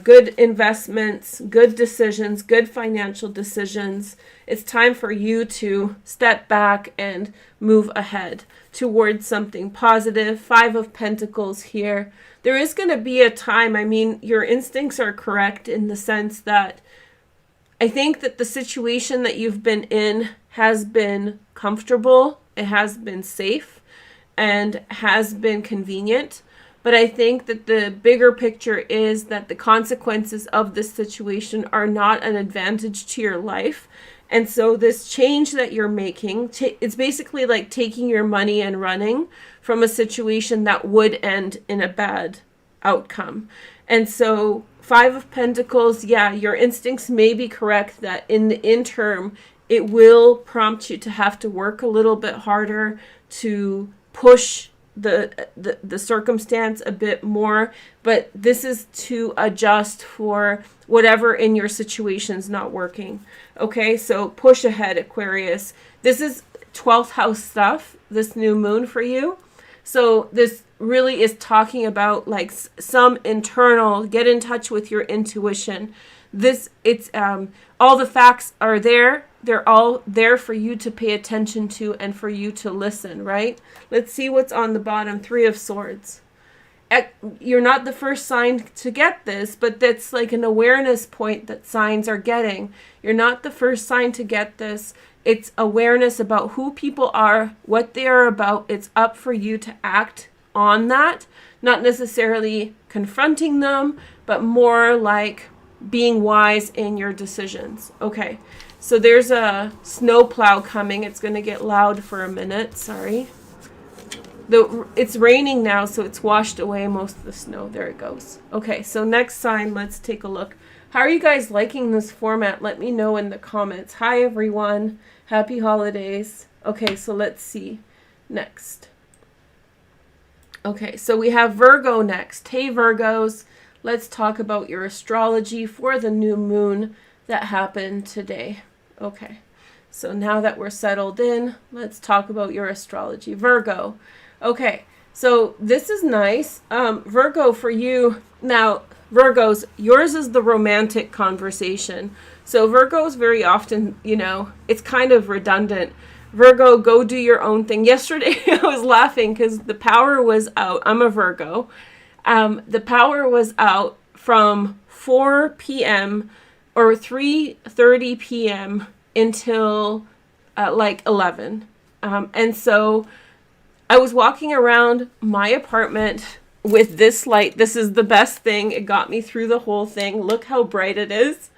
Good investments, good decisions, good financial decisions. It's time for you to step back and move ahead towards something positive. 5 of Pentacles here. There is going to be a time, your instincts are correct in the sense that I think that the situation that you've been in has been comfortable, it has been safe, and has been convenient. But I think that the bigger picture is that the consequences of this situation are not an advantage to your life. And so this change that you're making, it's basically like taking your money and running from a situation that would end in a bad outcome. And so 5 of Pentacles, your instincts may be correct that in the interim, it will prompt you to have to work a little bit harder to push the circumstance a bit more, but this is to adjust for whatever in your situation's not working. Okay, so push ahead, Aquarius. This is 12th house stuff, this new moon for you. So this really is talking about like some internal, get in touch with your intuition. It's all the facts are there. They're all there for you to pay attention to and for you to listen, right? Let's see what's on the bottom. 3 of Swords. you're not the first sign to get this, but that's like an awareness point that signs are getting. You're not the first sign to get this. It's awareness about who people are, what they are about. It's up for you to act on that, not necessarily confronting them, but more like being wise in your decisions. Okay, so there's a snowplow coming. It's going to get loud for a minute. Sorry. It's raining now, so it's washed away most of the snow. There it goes. Okay, so next sign, let's take a look. How are you guys liking this format? Let me know in the comments. Hi, everyone. Happy holidays. Okay, so let's see. Next. Okay, so we have Virgo next. Hey, Virgos. Let's talk about your astrology for the new moon that happened today. Okay, so now that we're settled in, let's talk about your astrology. Virgo. Okay, so this is nice. Virgo, for you, now, Virgos, yours is the romantic conversation. So Virgos very often, you know, it's kind of redundant. Virgo, go do your own thing. Yesterday, I was laughing because the power was out. I'm a Virgo. The power was out from 4 p.m. or 3:30 p.m. until like 11. And so I was walking around my apartment with this light. This is the best thing. It got me through the whole thing. Look how bright it is.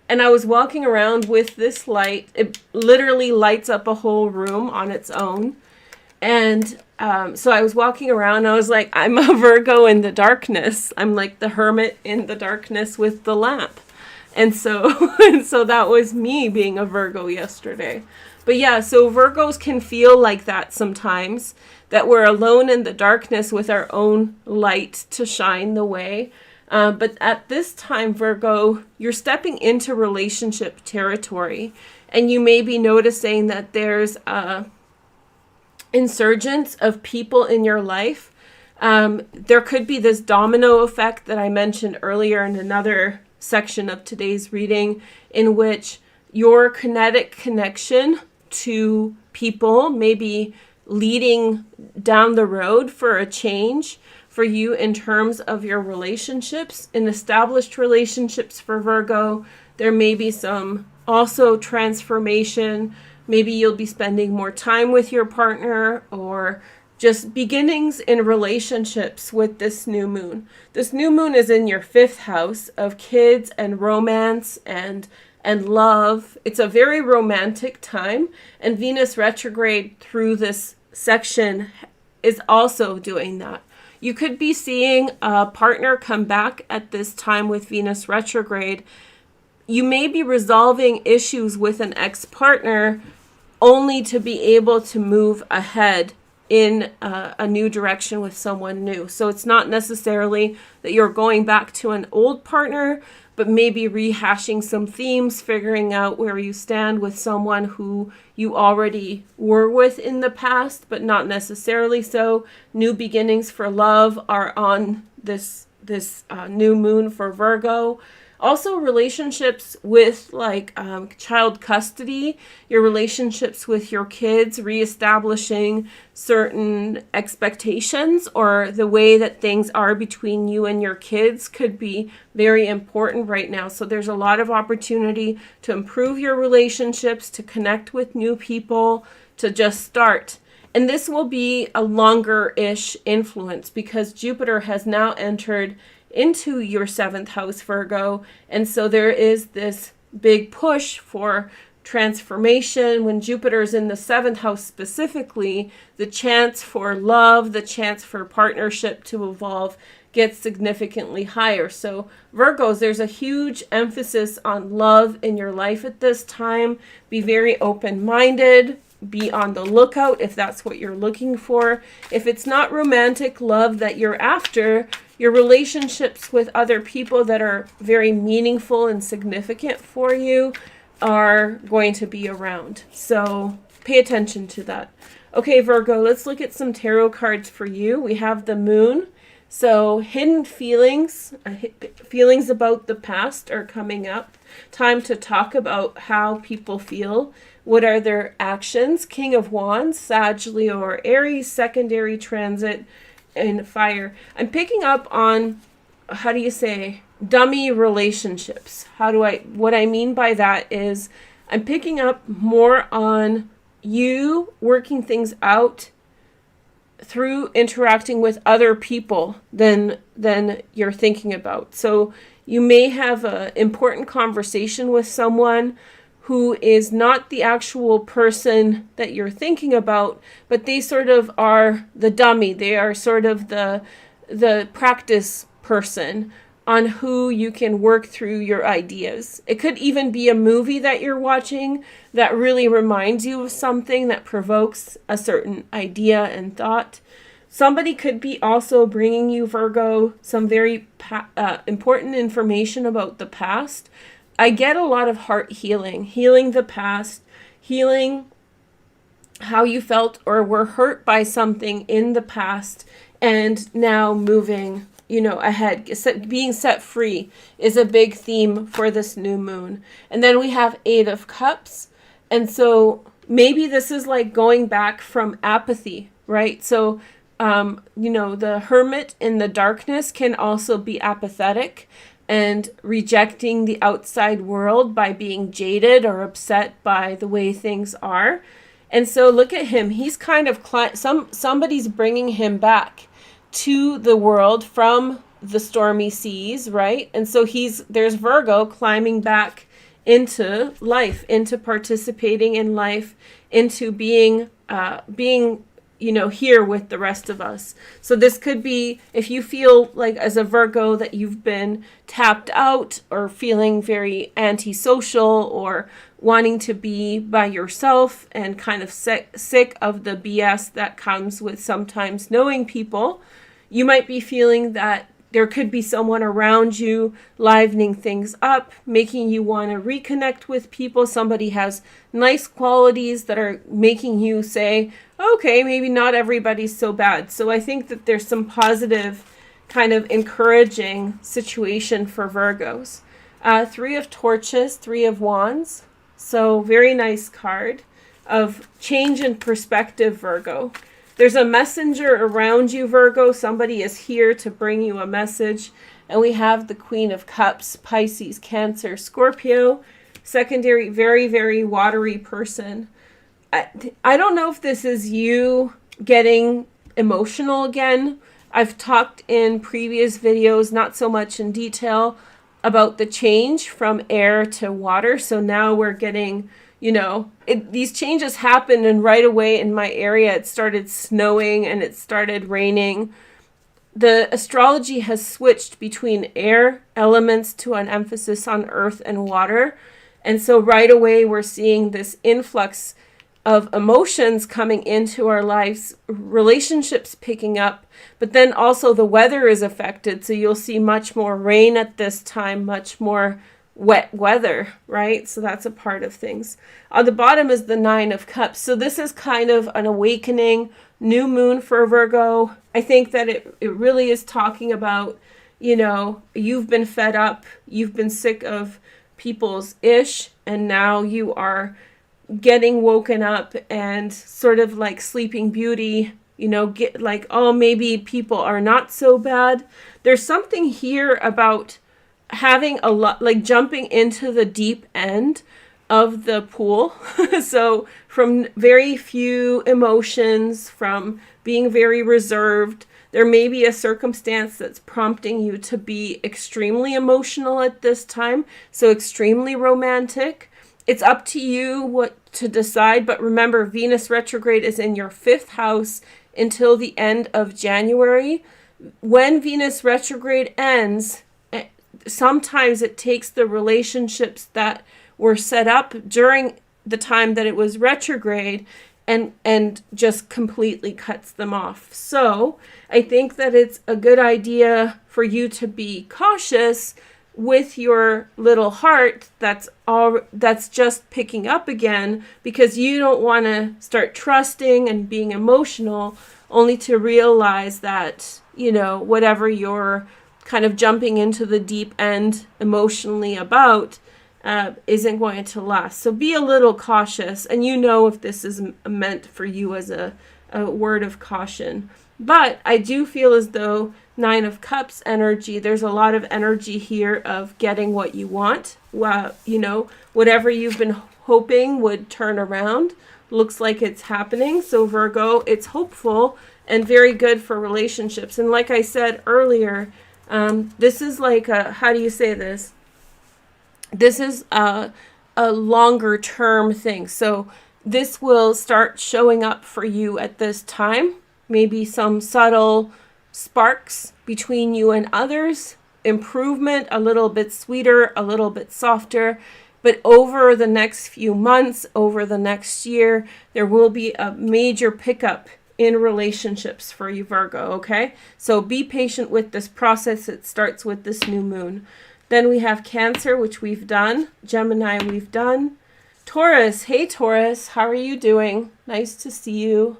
And I was walking around with this light. It literally lights up a whole room on its own. And so I was walking around. And I was like, I'm a Virgo in the darkness. I'm like the hermit in the darkness with the lamp. And so, so that was me being a Virgo yesterday. But yeah, so Virgos can feel like that sometimes, that we're alone in the darkness with our own light to shine the way. But at this time, Virgo, you're stepping into relationship territory, and you may be noticing that there's a insurgence of people in your life. There could be this domino effect that I mentioned earlier in another section of today's reading, in which your kinetic connection to people may be leading down the road for a change for you in terms of your relationships. In established relationships for Virgo, there may be some also transformation. Maybe you'll be spending more time with your partner, or just beginnings in relationships with this new moon. This new moon is in your 5th house of kids and romance and love. It's a very romantic time, and Venus retrograde through this section is also doing that. You could be seeing a partner come back at this time with Venus retrograde. You may be resolving issues with an ex-partner only to be able to move ahead in a new direction with someone new. So it's not necessarily that you're going back to an old partner, but maybe rehashing some themes, figuring out where you stand with someone who you already were with in the past, but not necessarily so. New beginnings for love are on this new moon for Virgo. Also, relationships with child custody, your relationships with your kids, reestablishing certain expectations, or the way that things are between you and your kids could be very important right now. So there's a lot of opportunity to improve your relationships, to connect with new people, to just start. And this will be a longer-ish influence because Jupiter has now entered into your 7th house, Virgo. And so there is this big push for transformation. When Jupiter is in the 7th house specifically, the chance for love, the chance for partnership to evolve gets significantly higher. So Virgos, there's a huge emphasis on love in your life at this time. Be very open-minded. Be on the lookout if that's what you're looking for. If it's not romantic love that you're after, your relationships with other people that are very meaningful and significant for you are going to be around. So pay attention to that. Okay, Virgo, let's look at some tarot cards for you. We have the moon. So hidden feelings, feelings about the past are coming up. Time to talk about how people feel. What are their actions? King of Wands, Sag, Leo, or Aries, secondary transit. and fire. I'm picking up on, how do you say, dummy relationships. What I mean by that is I'm picking up more on you working things out through interacting with other people than you're thinking about. So you may have an important conversation with someone who is not the actual person that you're thinking about, but they sort of are the dummy. They are sort of the practice person on who you can work through your ideas. It could even be a movie that you're watching that really reminds you of something that provokes a certain idea and thought. Somebody could be also bringing you, Virgo, some very important information about the past. I get a lot of heart healing the past, healing how you felt or were hurt by something in the past, and now moving, ahead. Being set free is a big theme for this new moon. And then we have 8 of Cups. And so maybe this is like going back from apathy, right? So, the hermit in the darkness can also be apathetic and rejecting the outside world by being jaded or upset by the way things are. And so look at him. He's kind of, somebody's bringing him back to the world from the stormy seas, right? And so there's Virgo climbing back into life, into participating in life, into being here with the rest of us. So this could be, if you feel like as a Virgo that you've been tapped out or feeling very antisocial or wanting to be by yourself and kind of sick of the BS that comes with sometimes knowing people, you might be feeling that there could be someone around you livening things up, making you want to reconnect with people. Somebody has nice qualities that are making you say, okay, maybe not everybody's so bad. So I think that there's some positive kind of encouraging situation for Virgos. 3 of Torches, 3 of Wands. So very nice card of change in perspective, Virgo. There's a messenger around you, Virgo. Somebody is here to bring you a message. And we have the Queen of Cups, Pisces, Cancer, Scorpio. Secondary, very, very watery person. I don't know if this is you getting emotional again. I've talked in previous videos, not so much in detail, about the change from air to water. So now we're getting, these changes happened, and right away in my area it started snowing and it started raining. The astrology has switched between air elements to an emphasis on earth and water. And so right away we're seeing this influx of emotions coming into our lives, relationships picking up, but then also the weather is affected. So you'll see much more rain at this time, much more wet weather, right? So that's a part of things. On the bottom is the 9 of Cups. So this is kind of an awakening, new moon for Virgo. I think that it really is talking about, you've been fed up, you've been sick of people's ish, and now you are getting woken up and sort of like Sleeping Beauty, get like, oh, maybe people are not so bad. There's something here about having a lot, like jumping into the deep end of the pool. So from very few emotions, from being very reserved, there may be a circumstance that's prompting you to be extremely emotional at this time. So extremely romantic. It's up to you what to decide. But remember, Venus retrograde is in your 5th house until the end of January. When Venus retrograde ends, sometimes it takes the relationships that were set up during the time that it was retrograde and just completely cuts them off. So I think that it's a good idea for you to be cautious with your little heart that's just picking up again, because you don't want to start trusting and being emotional only to realize that, whatever you're kind of jumping into the deep end emotionally about isn't going to last. So be a little cautious, and if this is meant for you as a word of caution. But I do feel as though Nine of Cups energy, there's a lot of energy here of getting what you want. Well, you know, whatever you've been hoping would turn around, looks like it's happening. So Virgo, it's hopeful and very good for relationships. And like I said earlier, this is like a, how do you say this? This is a longer term thing. So this will start showing up for you at this time. Maybe some subtle sparks between you and others, improvement, a little bit sweeter, a little bit softer. But over the next few months, over the next year, there will be a major pickup in relationships for you, Virgo, okay? So be patient with this process. It starts with this new moon. Then we have Cancer, which we've done. Gemini, we've done. Taurus, hey Taurus, how are you doing? Nice to see you.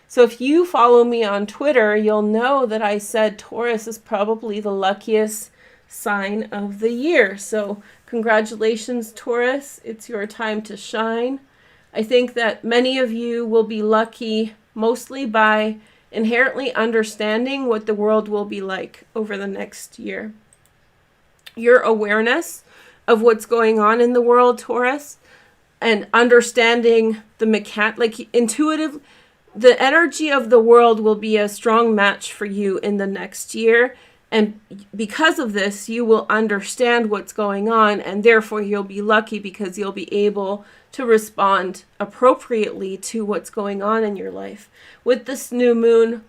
So if you follow me on Twitter, you'll know that I said Taurus is probably the luckiest sign of the year. So congratulations, Taurus. It's your time to shine. I think that many of you will be lucky mostly by inherently understanding what the world will be like over the next year. Your awareness of what's going on in the world, Taurus, and understanding the like intuitive, the energy of the world will be a strong match for you in the next year. And because of this, you will understand what's going on, and therefore you'll be lucky because you'll be able to respond appropriately to what's going on in your life. With this new moon,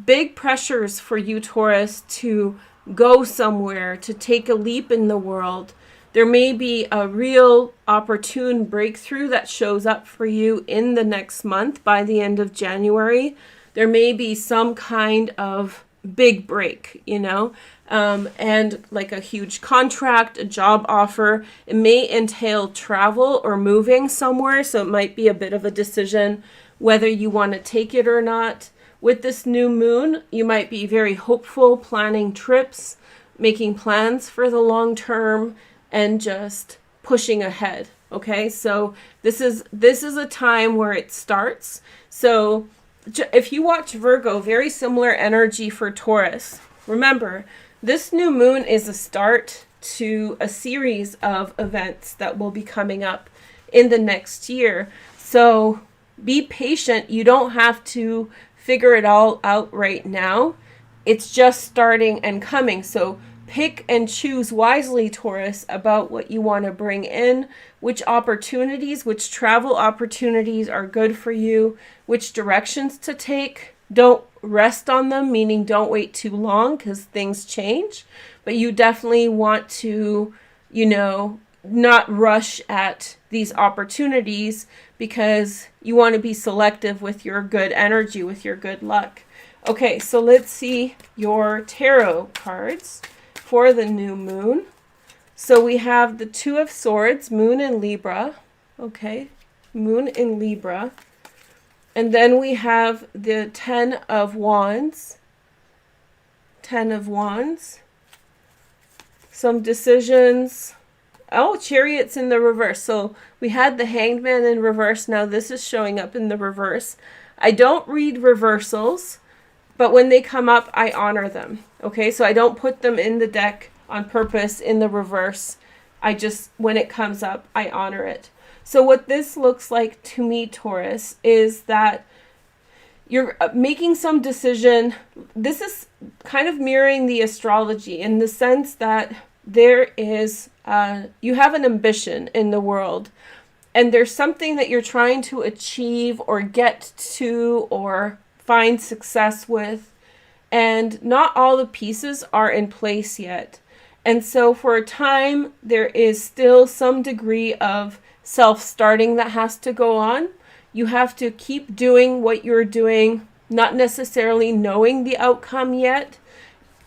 big pressures for you, Taurus, to go somewhere, to take a leap in the world. There may be a real opportune breakthrough that shows up for you in the next month by the end of January. There may be some kind of big break, you know, and like a huge contract, a job offer. It may entail travel or moving somewhere, so it might be a bit of a decision whether you want to take it or not. With this new moon, you might be very hopeful, planning trips, making plans for the long term, and just pushing ahead. Okay, so this is a time where it starts. So if you watch Virgo, very similar energy for Taurus. Remember, this new moon is a start to a series of events that will be coming up in the next year. So be patient. You don't have to figure it all out right now. It's just starting and coming. So pick and choose wisely, Taurus, about what you want to bring in, which opportunities, which travel opportunities are good for you, which directions to take. Don't rest on them, meaning don't wait too long because things change. But you definitely want to, you know, not rush at these opportunities because you want to be selective with your good energy, with your good luck. Okay, so let's see your tarot cards for the new moon. So we have the Two of Swords, Moon in Libra. Okay, Moon in Libra. And then we have the Ten of Wands. Ten of Wands. Some decisions. Oh, Chariot's in the reverse. So we had the Hanged Man in reverse. Now this is showing up in the reverse. I don't read reversals, but when they come up, I honor them. Okay, so I don't put them in the deck on purpose in the reverse. I just, when it comes up, I honor it. So what this looks like to me, Taurus, is that you're making some decision. This is kind of mirroring the astrology in the sense that there is, you have an ambition in the world, and there's something that you're trying to achieve or get to or find success with, and not all the pieces are in place yet. And so for a time, there is still some degree of self-starting that has to go on. You have to keep doing what you're doing, not necessarily knowing the outcome yet.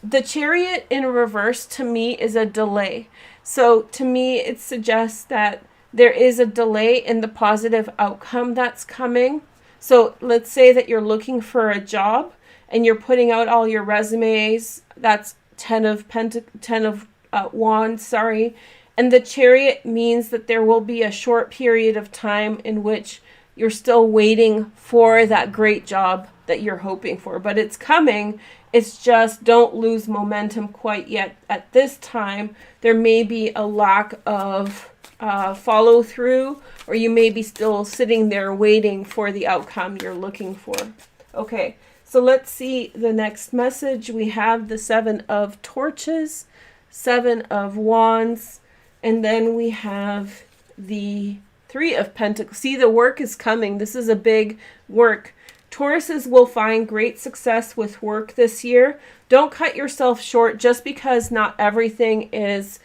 The Chariot in reverse to me is a delay. So to me, it suggests that there is a delay in the positive outcome that's coming. So let's say that you're looking for a job and you're putting out all your resumes. That's Ten of Wands, sorry. And the Chariot means that there will be a short period of time in which you're still waiting for that great job that you're hoping for. But it's coming. It's just don't lose momentum quite yet. At this time, there may be a lack of follow through, or you may be still sitting there waiting for the outcome you're looking for. Okay, so let's see the next message. We have the 7 of Torches, 7 of Wands, and then we have the 3 of Pentacles. See, the work is coming. This is a big work. Tauruses will find great success with work this year. Don't cut yourself short just because not everything is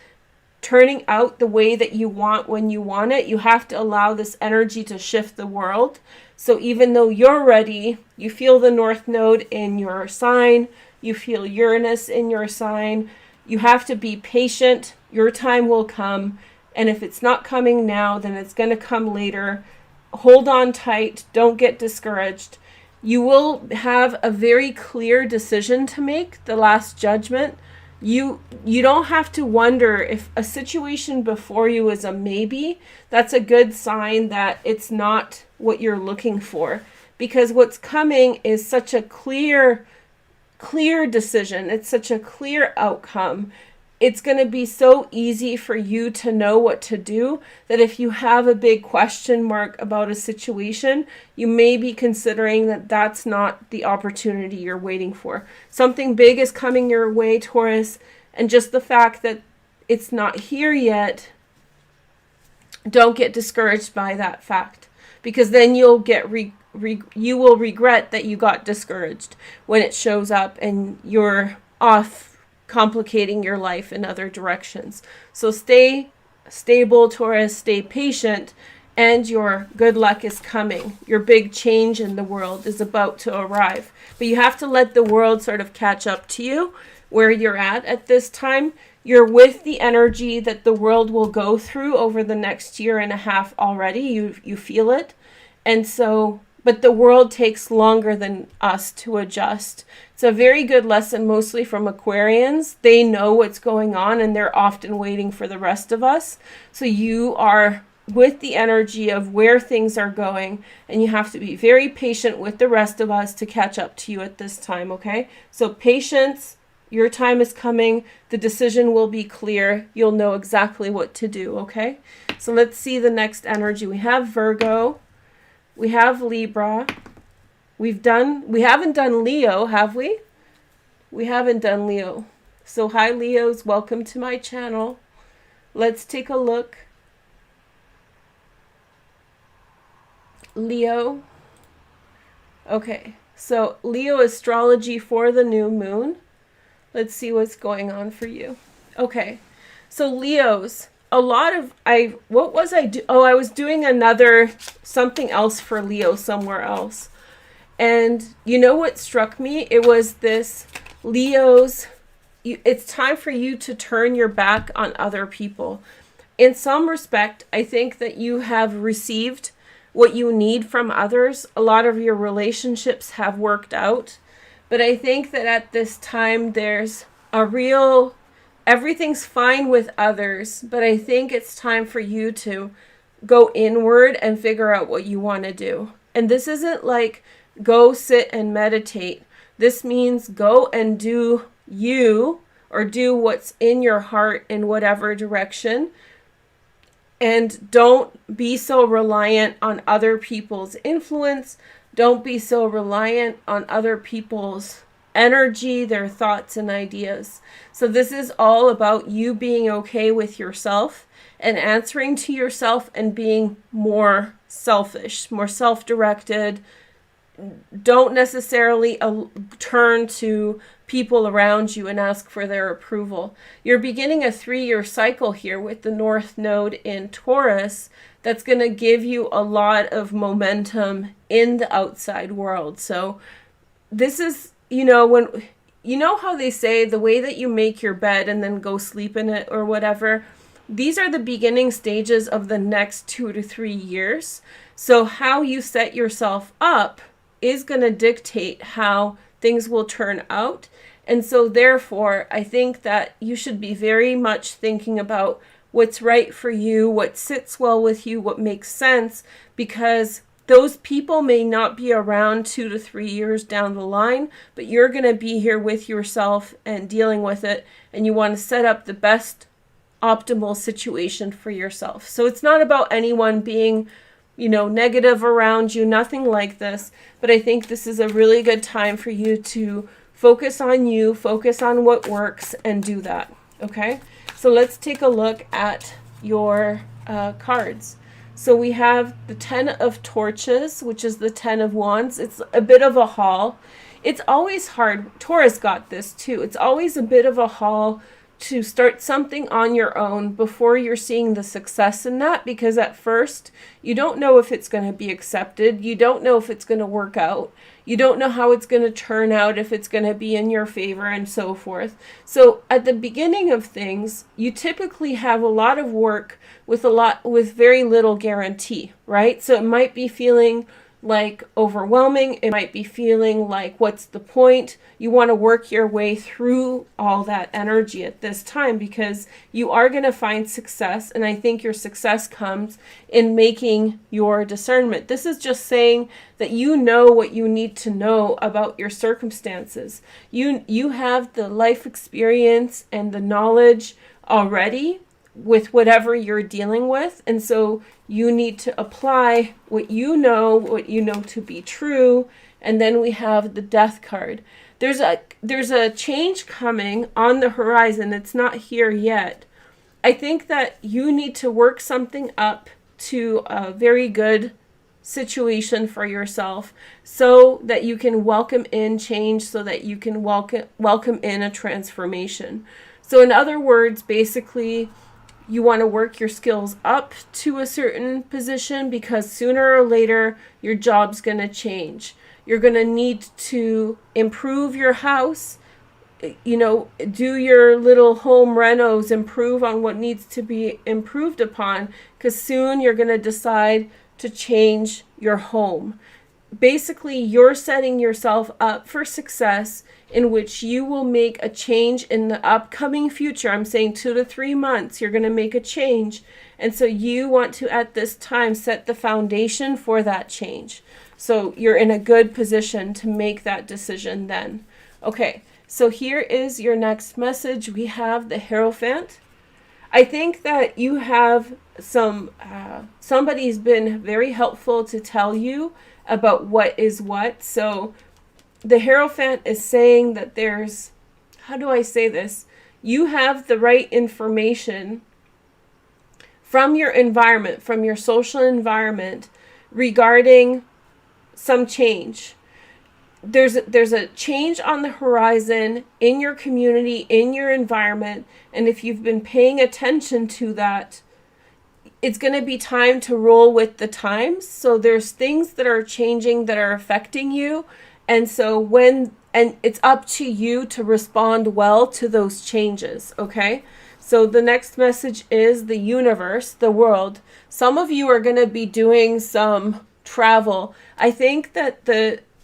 turning out the way that you want when you want it. You have to allow this energy to shift the world. So even though you're ready, you feel the North Node in your sign, you feel Uranus in your sign, you have to be patient. Your time will come. And if it's not coming now, then it's going to come later. Hold on tight. Don't get discouraged. You will have a very clear decision to make, the Last Judgment. You don't have to wonder if a situation before you is a maybe. That's a good sign that it's not what you're looking for, because what's coming is such a clear decision. It's such a clear outcome. It's going to be so easy for you to know what to do that if you have a big question mark about a situation, you may be considering that that's not the opportunity you're waiting for. Something big is coming your way, Taurus, and just the fact that it's not here yet, don't get discouraged by that fact, because then you'll get you will regret that you got discouraged when it shows up and you're off complicating your life in other directions. So stay stable, Taurus, stay patient, and your good luck is coming. Your big change in the world is about to arrive. But you have to let the world sort of catch up to you where you're at this time. You're with the energy that the world will go through over the next year and a half already. You feel it. And so, but the world takes longer than us to adjust. It's a very good lesson, mostly from Aquarians. They know what's going on and they're often waiting for the rest of us. So you are with the energy of where things are going, and you have to be very patient with the rest of us to catch up to you at this time, okay? So patience, your time is coming. The decision will be clear. You'll know exactly what to do, okay? So let's see the next energy. We have Virgo. We have Libra. We haven't done Leo, have we? We haven't done Leo. So hi Leos, welcome to my channel. Let's take a look. Leo. Okay, so Leo astrology for the new moon. Let's see what's going on for you. Okay, so Leos, a lot of, what was I do? Oh, I was doing something else for Leo somewhere else. And you know what struck me? It was this, Leos, it's time for you to turn your back on other people. In some respect, I think that you have received what you need from others. A lot of your relationships have worked out. But I think that at this time, there's everything's fine with others. But I think it's time for you to go inward and figure out what you want to do. And this isn't like, go sit and meditate. This means go and do you, or do what's in your heart in whatever direction. And don't be so reliant on other people's influence. Don't be so reliant on other people's energy, their thoughts and ideas. So this is all about you being okay with yourself and answering to yourself and being more selfish, more self-directed. Don't necessarily turn to people around you and ask for their approval. You're beginning a 3-year cycle here with the North Node in Taurus that's going to give you a lot of momentum in the outside world. So this is, when you know how they say the way that you make your bed and then go sleep in it or whatever, these are the beginning stages of the next 2 to 3 years. So how you set yourself up is going to dictate how things will turn out. And so therefore, I think that you should be very much thinking about what's right for you, what sits well with you, what makes sense, because those people may not be around 2 to 3 years down the line, but you're going to be here with yourself and dealing with it. And you want to set up the best optimal situation for yourself. So it's not about anyone being, negative around you, nothing like this. But I think this is a really good time for you to focus on you, focus on what works, and do that. Okay? So let's take a look at your cards. So we have the 10 of Torches, which is the 10 of Wands. It's a bit of a haul. It's always hard. Taurus got this too. It's always a bit of a haul to start something on your own before you're seeing the success in that, because at first you don't know if it's going to be accepted. You don't know if it's going to work out. You don't know how it's going to turn out, if it's going to be in your favor and so forth. So at the beginning of things, you typically have a lot of work with very little guarantee, right? So it might be feeling like overwhelming. It might be feeling like, what's the point? You want to work your way through all that energy at this time, because you are going to find success. And I think your success comes in making your discernment. This is just saying that you know what you need to know about your circumstances. You have the life experience and the knowledge already with whatever you're dealing with. And so you need to apply what you know to be true. And then we have the Death card. There's a change coming on the horizon. It's not here yet. I think that you need to work something up to a very good situation for yourself so that you can welcome in change, so that you can welcome in a transformation. So in other words, basically, you want to work your skills up to a certain position, because sooner or later your job's going to change. You're going to need to improve your house, do your little home renos, improve on what needs to be improved upon, because soon you're going to decide to change your home. Basically, you're setting yourself up for success, in which you will make a change in the upcoming future. I'm saying 2 to 3 months, you're going to make a change. And so you want to, at this time, set the foundation for that change. So you're in a good position to make that decision then. Okay, so here is your next message. We have the Hierophant. I think that you have somebody's been very helpful to tell you about what is what. So the Hierophant is saying that how do I say this? You have the right information from your environment, from your social environment, regarding some change. There's a change on the horizon in your community, in your environment, and if you've been paying attention to that, it's going to be time to roll with the times. So there's things that are changing that are affecting you. And so it's up to you to respond well to those changes, okay? So the next message is the universe, the world. Some of you are going to be doing some travel. I think that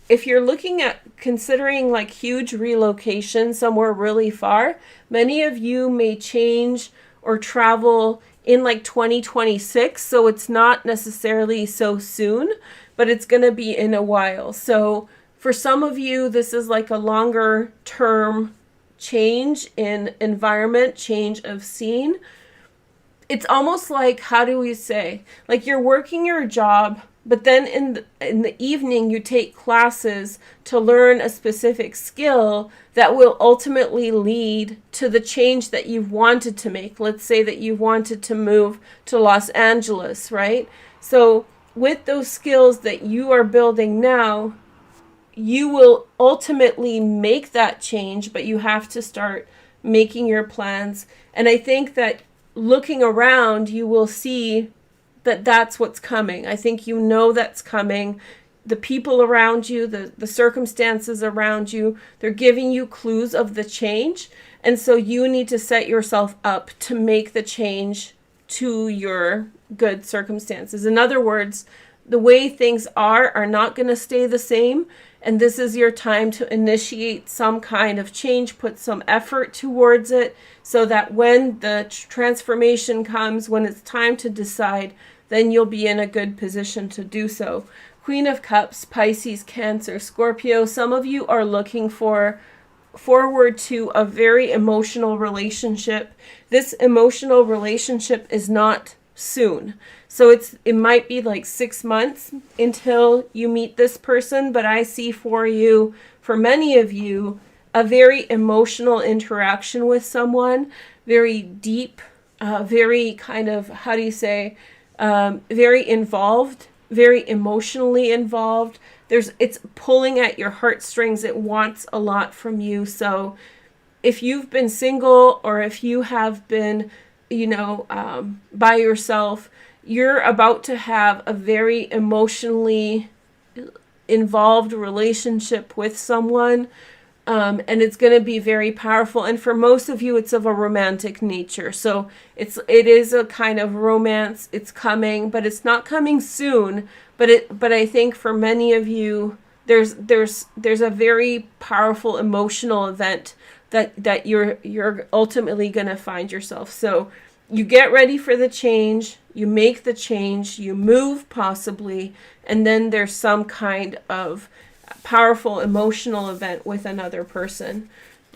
if you're looking at considering like huge relocation somewhere really far, many of you may change or travel in like 2026. So it's not necessarily so soon, but it's going to be in a while. So for some of you, this is like a longer term change in environment, change of scene. It's almost like, how do we say, like you're working your job, but then in the evening you take classes to learn a specific skill that will ultimately lead to the change that you've wanted to make. Let's say that you wanted to move to Los Angeles, right? So with those skills that you are building now, you will ultimately make that change, but you have to start making your plans. And I think that looking around, you will see that that's what's coming. I think that's coming. The people around you, the circumstances around you, they're giving you clues of the change. And so you need to set yourself up to make the change to your good circumstances. In other words, the way things are not going to stay the same. And this is your time to initiate some kind of change, put some effort towards it, so that when the transformation comes, when it's time to decide, then you'll be in a good position to do so. Queen of Cups, Pisces, Cancer, Scorpio. Some of you are looking forward to a very emotional relationship. This emotional relationship is not soon. So it might be like 6 months until you meet this person, but I see for you, for many of you, a very emotional interaction with someone, very deep, very kind of, how do you say, very involved, very emotionally involved. It's pulling at your heartstrings. It wants a lot from you. So if you've been single, or if you have been, by yourself, you're about to have a very emotionally involved relationship with someone. And it's going to be very powerful. And for most of you, it's of a romantic nature. So it is a kind of romance. It's coming, but it's not coming soon. But I think for many of you, there's a very powerful emotional event that you're ultimately going to find yourself. So you get ready for the change, you make the change, you move possibly, and then there's some kind of powerful emotional event with another person.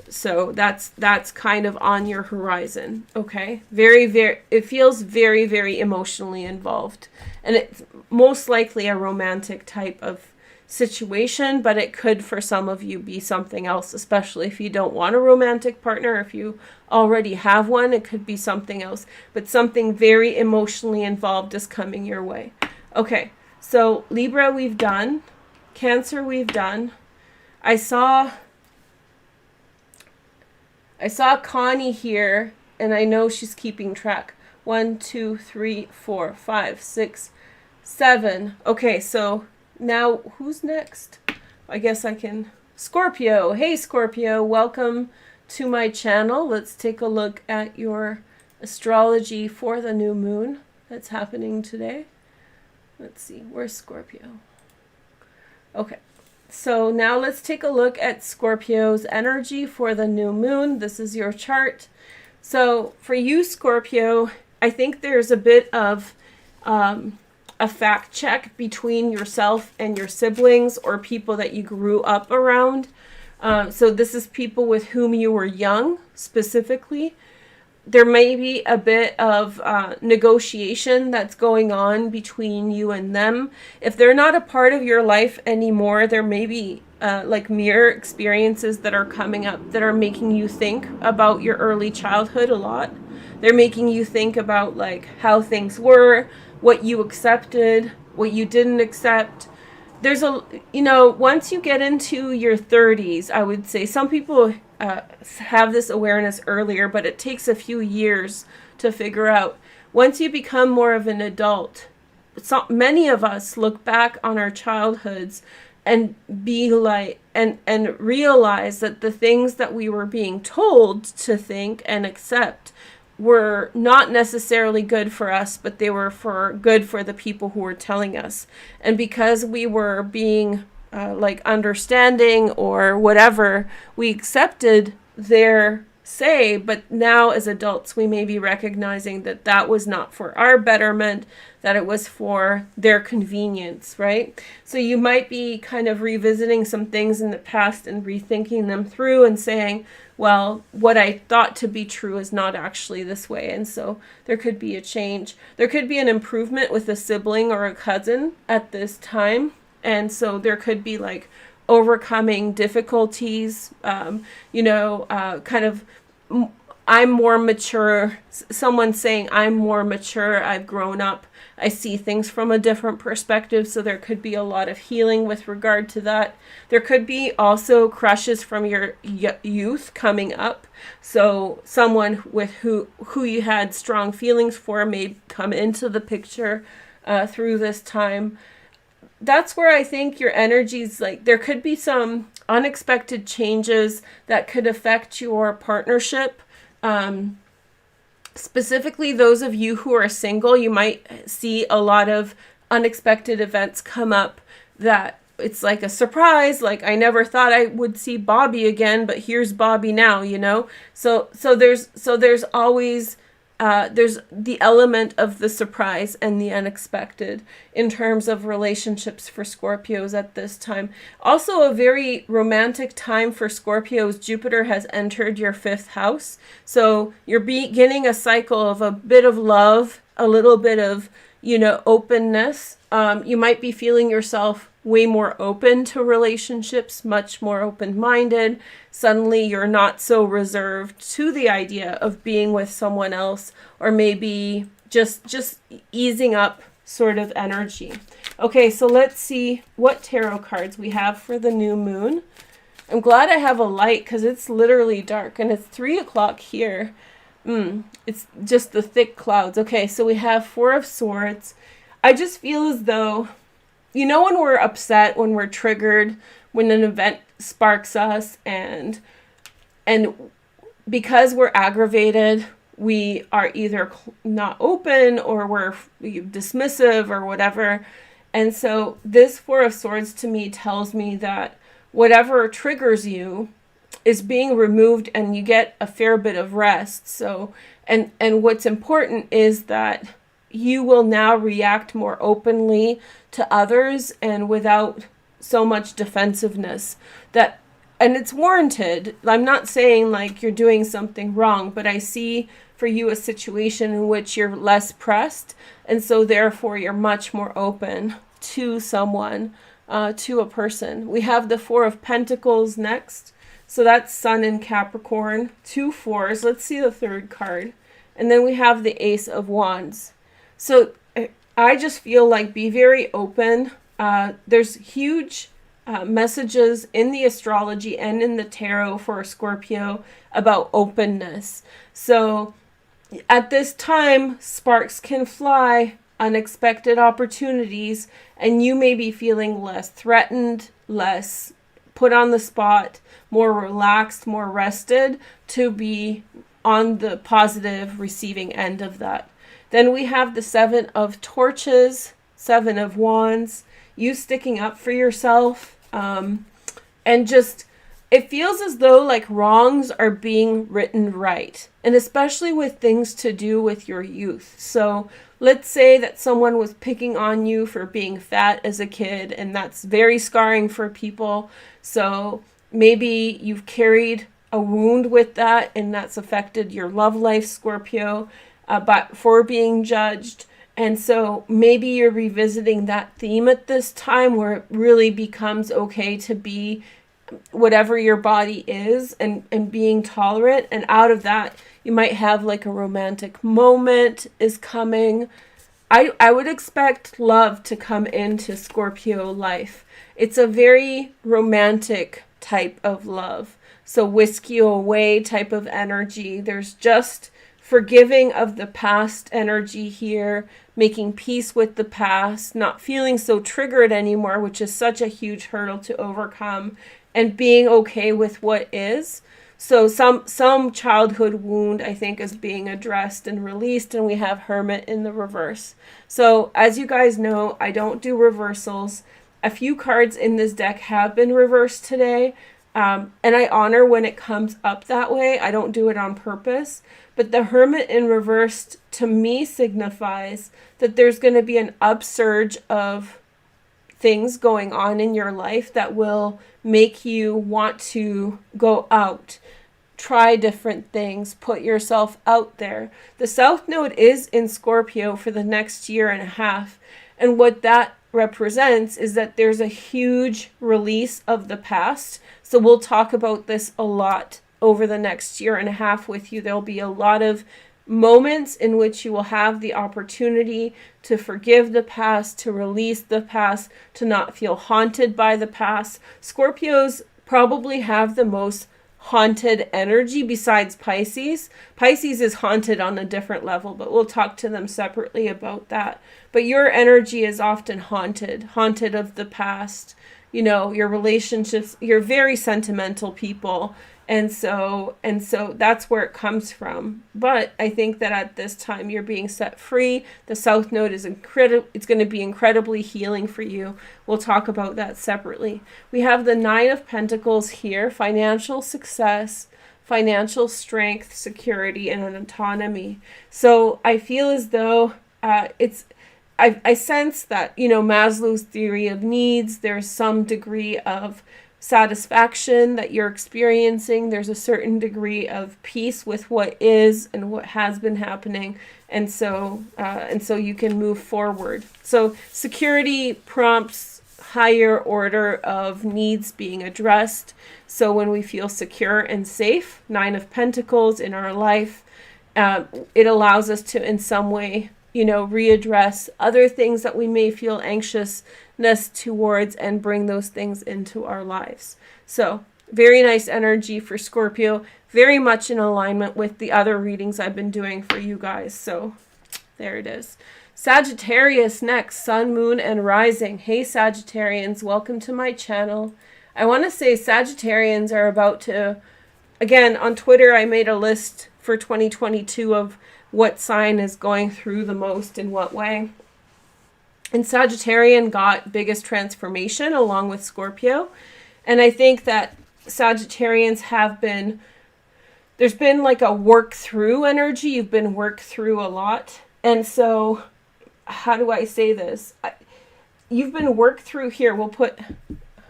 So that's kind of on your horizon, okay? It feels very, very emotionally involved. And it's most likely a romantic type of situation, but it could for some of you be something else, especially if you don't want a romantic partner. If you already have one, it could be something else, but something very emotionally involved is coming your way. Okay, so Libra we've done, Cancer we've done. I saw Connie here, and I know she's keeping track. 1, 2, 3, 4, 5, 6, 7. Okay, so now who's next? I guess I can. Scorpio. Hey Scorpio, welcome to my channel. Let's take a look at your astrology for the new moon that's happening today. Let's see, where's Scorpio? Okay, so now let's take a look at Scorpio's energy for the new moon. This is your chart. So for you, Scorpio, I think there's a bit of a fact check between yourself and your siblings or people that you grew up around. So this is people with whom you were young, specifically. There may be a bit of negotiation that's going on between you and them. If they're not a part of your life anymore, there may be like mirror experiences that are coming up that are making you think about your early childhood a lot. They're making you think about like how things were, what you accepted, what you didn't accept. There's once you get into your 30s, I would say some people have this awareness earlier, but it takes a few years to figure out. Once you become more of an adult, many of us look back on our childhoods and be like, and realize that the things that we were being told to think and accept were not necessarily good for us, but they were good for the people who were telling us. And because we were being like understanding or whatever, we accepted their say, but now as adults we may be recognizing that that was not for our betterment, that it was for their convenience, right? So you might be kind of revisiting some things in the past and rethinking them through and saying, well, what I thought to be true is not actually this way. And so there could be a change. There could be an improvement with a sibling or a cousin at this time. And so there could be like overcoming difficulties, kind of, I'm more mature. Someone saying, I'm more mature. I've grown up. I see things from a different perspective. So there could be a lot of healing with regard to that. There could be also crushes from your youth coming up. So someone with who you had strong feelings for may come into the picture through this time. That's where I think your energy's like, there could be some unexpected changes that could affect your partnership. Specifically, those of you who are single, you might see a lot of unexpected events come up that it's like a surprise, like I never thought I would see Bobby again, but here's Bobby now, you know? So there's always there's the element of the surprise and the unexpected in terms of relationships for Scorpios at this time. Also a very romantic time for Scorpios. Jupiter has entered your 5th house. So you're beginning a cycle of a bit of love, a little bit of, you know, openness. You might be feeling yourself way more open to relationships, much more open-minded. Suddenly you're not so reserved to the idea of being with someone else, or maybe just easing up sort of energy. Okay, so let's see what tarot cards we have for the new moon. I'm glad I have a light because it's literally dark and it's 3 o'clock here. It's just the thick clouds. Okay, so we have 4 of Swords. I just feel as though, you know, when we're upset, when we're triggered, when an event sparks us, and because we're aggravated, we are either not open or we're dismissive or whatever. And so this 4 of Swords to me tells me that whatever triggers you is being removed and you get a fair bit of rest. So, and what's important is that you will now react more openly to others and without so much defensiveness. And it's warranted. I'm not saying like you're doing something wrong, but I see for you a situation in which you're less pressed, and so therefore you're much more open to someone, to a person. We have the 4 of Pentacles next. So that's Sun in Capricorn, 2 4s. Let's see the 3rd card. And then we have the Ace of Wands. So I just feel like be very open. There's huge messages in the astrology and in the tarot for Scorpio about openness. So at this time, sparks can fly, unexpected opportunities, and you may be feeling less threatened, less put on the spot, more relaxed, more rested, to be on the positive receiving end of that. Then we have the 7 of Torches, 7 of Wands, you sticking up for yourself, and just, it feels as though like wrongs are being written right, and especially with things to do with your youth. So let's say that someone was picking on you for being fat as a kid, and that's very scarring for people. So maybe you've carried a wound with that, and that's affected your love life, Scorpio, but for being judged. And so maybe you're revisiting that theme at this time, where it really becomes okay to be whatever your body is, and being tolerant. And out of that, you might have like a romantic moment is coming. I would expect love to come into Scorpio life. It's a very romantic type of love. So whisk you away type of energy. There's just forgiving of the past energy here, making peace with the past, not feeling so triggered anymore, which is such a huge hurdle to overcome, and being okay with what is. So some childhood wound, I think, is being addressed and released, and we have Hermit in the reverse. So as you guys know, I don't do reversals. A few cards in this deck have been reversed today, and I honor when it comes up that way. I don't do it on purpose. But the Hermit in reversed, to me, signifies that there's going to be an upsurge of things going on in your life that will make you want to go out, try different things, put yourself out there. The South Node is in Scorpio for the next year and a half. And what that represents is that there's a huge release of the past. So we'll talk about this a lot over the next year and a half with you. There'll be a lot of moments in which you will have the opportunity to forgive the past, to release the past, to not feel haunted by the past. Scorpios probably have the most haunted energy besides Pisces. Pisces is haunted on a different level, but we'll talk to them separately about that. But your energy is often haunted of the past. You know, your relationships, you're very sentimental people. And so that's where it comes from. But I think that at this time you're being set free. The South Node is incredible. It's going to be incredibly healing for you. We'll talk about that separately. We have the Nine of Pentacles here, financial success, financial strength, security, and an autonomy. So I feel as though I sense that, Maslow's theory of needs, there's some degree of satisfaction that you're experiencing. There's a certain degree of peace with what is and what has been happening. And so you can move forward. So security prompts higher order of needs being addressed. So when we feel secure and safe, Nine of Pentacles in our life, it allows us to in some way, readdress other things that we may feel anxiousness towards and bring those things into our lives. So very nice energy for Scorpio, very much in alignment with the other readings I've been doing for you guys. So there it is. Sagittarius next, Sun, Moon, and Rising. Hey Sagittarians, welcome to my channel. I want to say Sagittarians are about to, again, on Twitter I made a list for 2022 of what sign is going through the most in what way. And Sagittarian got biggest transformation along with Scorpio. And I think that Sagittarians there's been like a work through energy. You've been worked through a lot. And so, how do I say this? You've been worked through here. We'll put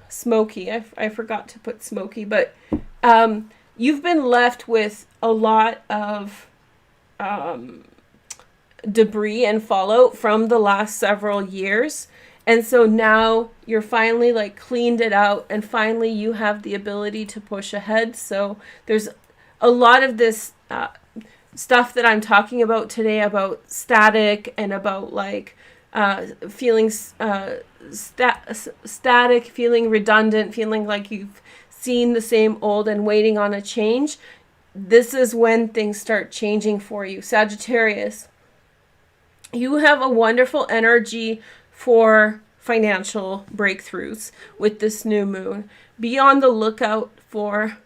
smoky. I forgot to put smoky, but you've been left with a lot of debris and fallout from the last several years. And so now you're finally like cleaned it out, and finally you have the ability to push ahead. So there's a lot of this stuff that I'm talking about today about static and about like feeling static, feeling redundant, feeling like you've seen the same old and waiting on a change. This is when things start changing for you. Sagittarius, you have a wonderful energy for financial breakthroughs with this new moon. Be on the lookout for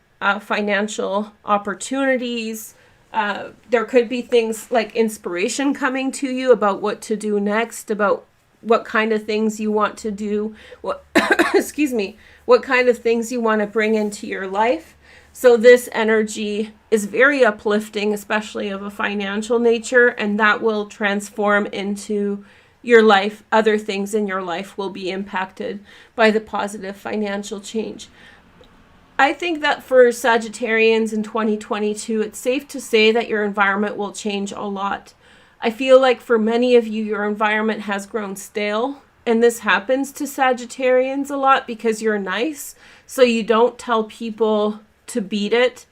financial opportunities. There could be things like inspiration coming to you about what to do next, about what kind of things you want to do, what kind of things you want to bring into your life. So this energy is very uplifting, especially of a financial nature, and that will transform into your life. Other things in your life will be impacted by the positive financial change. I think that for Sagittarians in 2022, it's safe to say that your environment will change a lot. I feel like for many of you, your environment has grown stale. And this happens to Sagittarians a lot because you're nice. So you don't tell people to beat it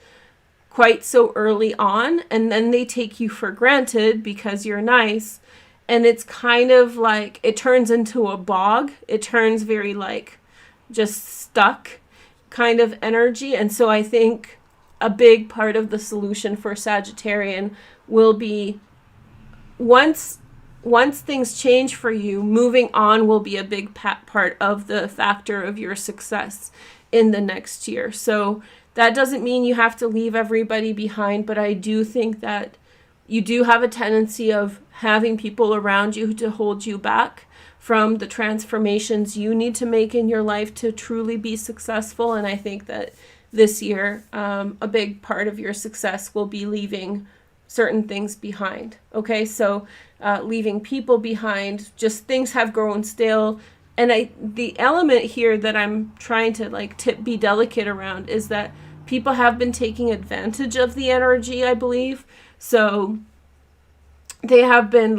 quite so early on. And then they take you for granted because you're nice. And it's kind of like, it turns into a bog. It turns very like just stuck kind of energy. And so I think a big part of the solution for Sagittarian will be once things change for you, moving on will be a big part of the factor of your success in the next year. So that doesn't mean you have to leave everybody behind, but I do think that you do have a tendency of having people around you to hold you back from the transformations you need to make in your life to truly be successful. And I think that this year, a big part of your success will be leaving certain things behind. Okay, so leaving people behind, just things have grown stale. And the element here that I'm trying to be delicate around is that people have been taking advantage of the energy, I believe. So they have been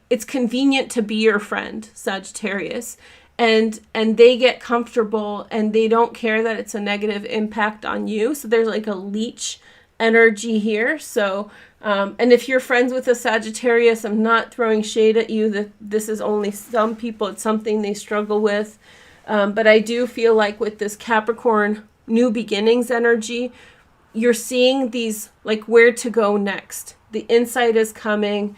it's convenient to be your friend, Sagittarius. And they get comfortable and they don't care that it's a negative impact on you. So there's like a leech energy here. So, and if you're friends with a Sagittarius, I'm not throwing shade at you, that this is only some people, it's something they struggle with. But I do feel like with this Capricorn new beginnings energy, you're seeing these, where to go next. The insight is coming.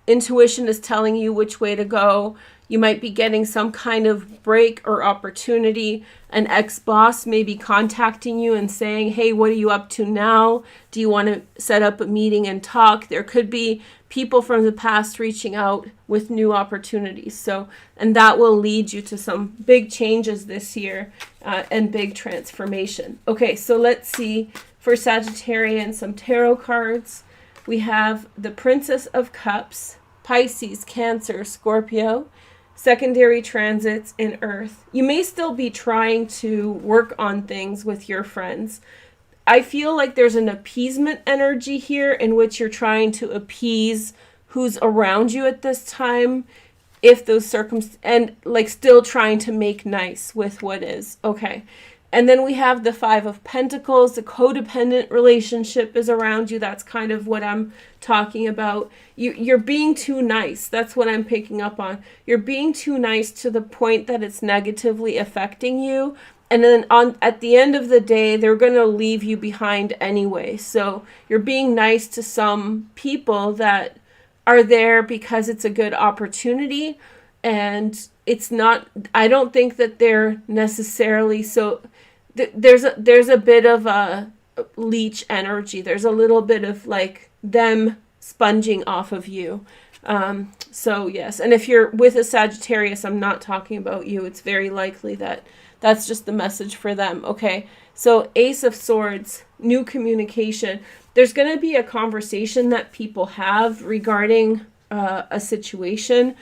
Intuition is telling you which way to go. You might be getting some kind of break or opportunity. An ex-boss may be contacting you and saying, hey, what are you up to now? Do you want to set up a meeting and talk? There could be people from the past reaching out with new opportunities. So, and that will lead you to some big changes this year and big transformation. Okay, so let's see for Sagittarian some tarot cards. We have the Princess of Cups, Pisces, Cancer, Scorpio, secondary transits in Earth. You may still be trying to work on things with your friends. I feel like there's an appeasement energy here in which you're trying to appease who's around you at this time, if those and like still trying to make nice with what is. Okay. And then we have the Five of Pentacles. The codependent relationship is around you. That's kind of what I'm talking about. You're being too nice. That's what I'm picking up on. You're being too nice to the point that it's negatively affecting you. And then at the end of the day, they're going to leave you behind anyway. So you're being nice to some people that are there because it's a good opportunity. And it's not, I don't think that they're necessarily so, there's a bit of a leech energy. There's a little bit of like them sponging off of you. So yes. And if you're with a Sagittarius, I'm not talking about you. It's very likely that that's just the message for them. Okay. So Ace of Swords, new communication. There's going to be a conversation that people have regarding a situation.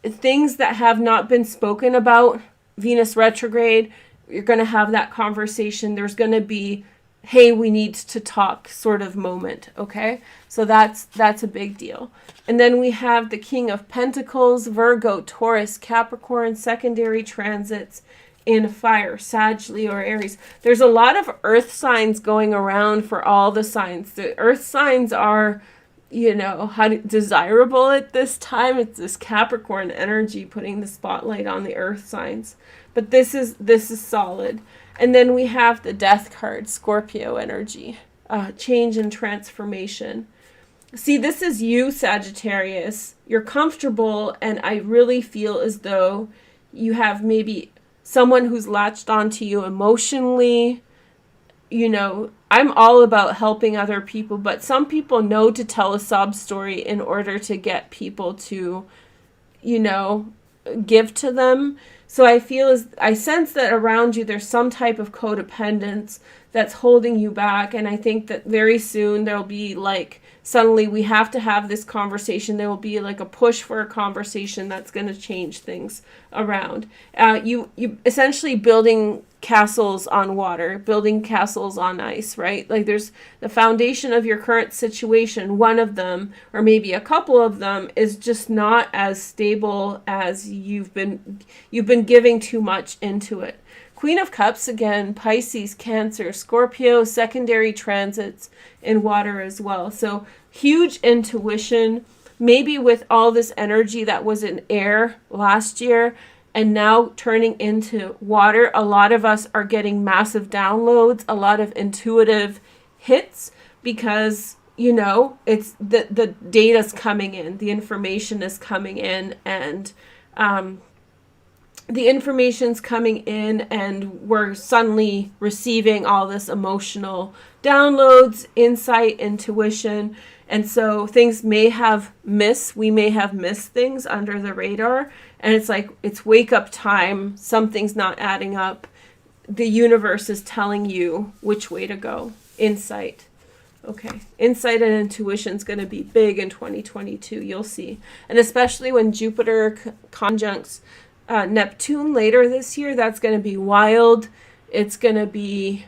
Things that have not been spoken about. Venus retrograde. You're going to have that conversation. There's going to be, hey, we need to talk sort of moment. Okay. So that's a big deal. And then we have the King of Pentacles, Virgo, Taurus, Capricorn, secondary transits in fire, Sag, Leo, or Aries. There's a lot of earth signs going around for all the signs. The earth signs are, you know, desirable at this time. It's this Capricorn energy putting the spotlight on the earth signs. But this is solid. And then we have the Death card, Scorpio energy, change and transformation. See, this is you, Sagittarius. You're comfortable, and I really feel as though you have maybe someone who's latched onto you emotionally. You know, I'm all about helping other people, but some people know to tell a sob story in order to get people to, you know, give to them. So I sense that around you there's some type of codependence that's holding you back. And I think that very soon there'll be like, suddenly we have to have this conversation. There will be like a push for a conversation that's going to change things around. You essentially building castles on water, building castles on ice, right? Like there's the foundation of your current situation. One of them, or maybe a couple of them, is just not as stable as you've been giving too much into it. Queen of Cups, again, Pisces, Cancer, Scorpio, secondary transits in water as well. So huge intuition, maybe with all this energy that was in air last year and now turning into water. A lot of us are getting massive downloads, a lot of intuitive hits because, you know, it's the data's coming in, the information is coming in, and the information's coming in, and we're suddenly receiving all this emotional downloads, insight, intuition. And so things we may have missed things under the radar. And it's like, it's wake up time. Something's not adding up. The universe is telling you which way to go. Insight. Okay. Insight and intuition is going to be big in 2022. You'll see. And especially when Jupiter conjuncts Neptune later this year, that's going to be wild. It's going to be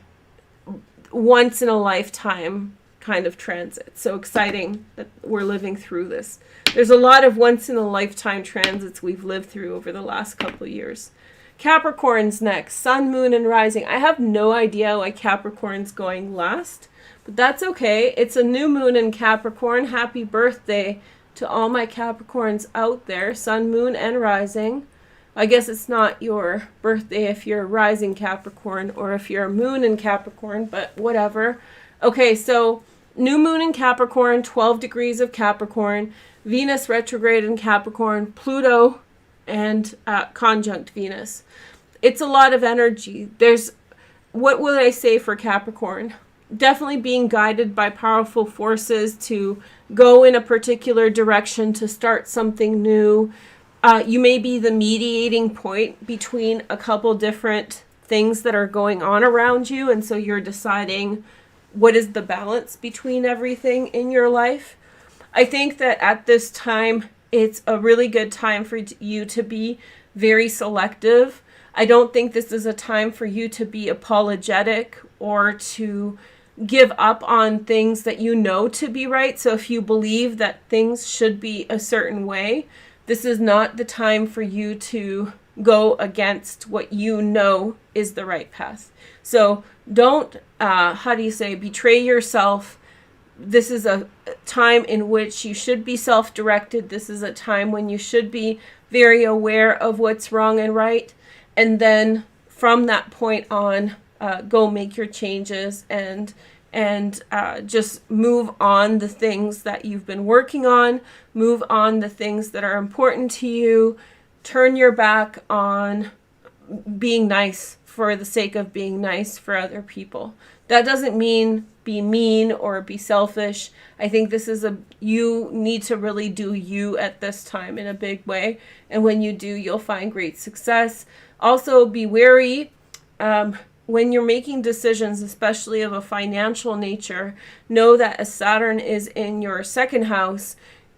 once in a lifetime kind of transit. So exciting that we're living through this. There's a lot of once in a lifetime transits we've lived through over the last couple of years. Capricorn's next, Sun, Moon, and Rising. I have no idea why Capricorn's going last, but that's okay. It's a new moon in Capricorn. Happy birthday to all my Capricorns out there, Sun, Moon, and Rising. I guess it's not your birthday if you're rising Capricorn or if you're a moon in Capricorn, but whatever. Okay, so new moon in Capricorn, 12 degrees of Capricorn, Venus retrograde in Capricorn, Pluto and conjunct Venus. It's a lot of energy. What would I say for Capricorn? Definitely being guided by powerful forces to go in a particular direction, to start something new. You may be the mediating point between a couple different things that are going on around you, and so you're deciding what is the balance between everything in your life. I think that at this time, it's a really good time for you to be very selective. I don't think this is a time for you to be apologetic or to give up on things that you know to be right. So if you believe that things should be a certain way, this is not the time for you to go against what you know is the right path. So don't, betray yourself. This is a time in which you should be self-directed. This is a time when you should be very aware of what's wrong and right. And then from that point on, go make your changes and just move on the things that you've been working on, move on the things that are important to you, turn your back on being nice for the sake of being nice for other people. That doesn't mean be mean or be selfish. I think this is you need to really do you at this time in a big way. And when you do, you'll find great success. Also, be wary when you're making decisions, especially of a financial nature. Know that as Saturn is in your second house,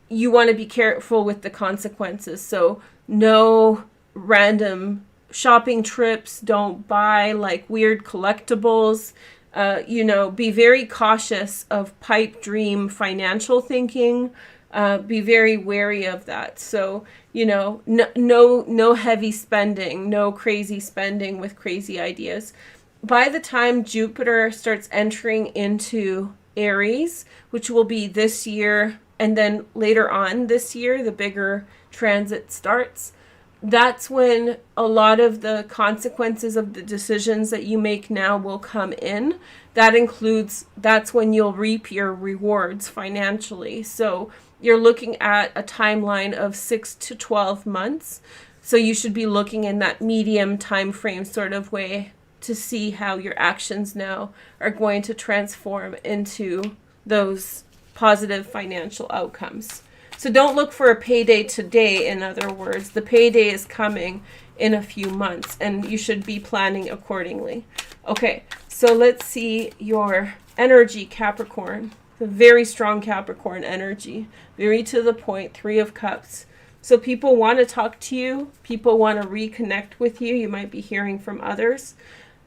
you want to be careful with the consequences. So no random shopping trips. Don't buy like weird collectibles. Be very cautious of pipe dream financial thinking. Be very wary of that. So, no heavy spending, no crazy spending with crazy ideas. By the time Jupiter starts entering into Aries, which will be this year, and then later on this year, the bigger transit starts. That's when a lot of the consequences of the decisions that you make now will come in. That's when you'll reap your rewards financially. So you're looking at a timeline of 6 to 12 months. So you should be looking in that medium time frame sort of way to see how your actions now are going to transform into those positive financial outcomes. So don't look for a payday today. In other words, the payday is coming in a few months and you should be planning accordingly. Okay, so let's see your energy, Capricorn. The very strong Capricorn energy, very to the point, 3 of Cups. So people want to talk to you. People want to reconnect with you. You might be hearing from others.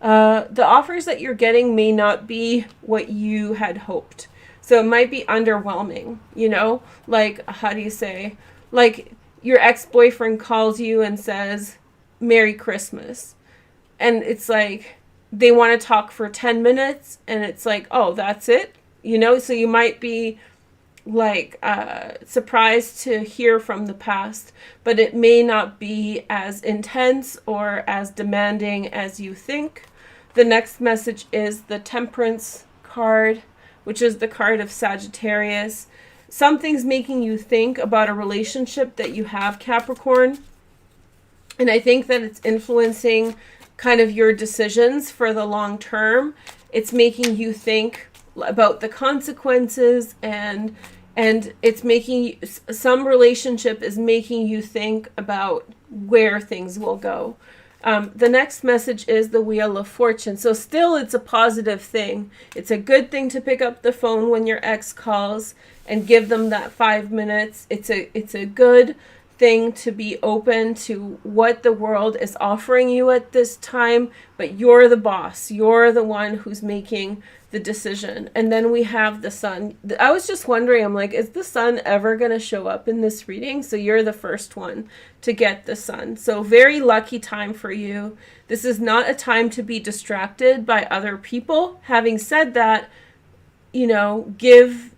The offers that you're getting may not be what you had hoped. So it might be underwhelming, like, how do you say, like your ex-boyfriend calls you and says, Merry Christmas. And it's like, they want to talk for 10 minutes and it's like, oh, that's it. So you might be like surprised to hear from the past, but it may not be as intense or as demanding as you think. The next message is the Temperance card, which is the card of Sagittarius. Something's making you think about a relationship that you have, Capricorn. And I think that it's influencing kind of your decisions for the long term. It's making you think about the consequences and it's making some relationship is making you think about where things will go. The next message is the Wheel of Fortune. So still it's a positive thing. It's a good thing to pick up the phone when your ex calls and give them that 5 minutes. It's a good thing to be open to what the world is offering you at this time, but you're the boss. You're the one who's making the decision. And then we have the Sun. I was just wondering, I'm like, is the Sun ever going to show up in this reading? So you're the first one to get the Sun. So very lucky time for you. This is not a time to be distracted by other people. Having said that, give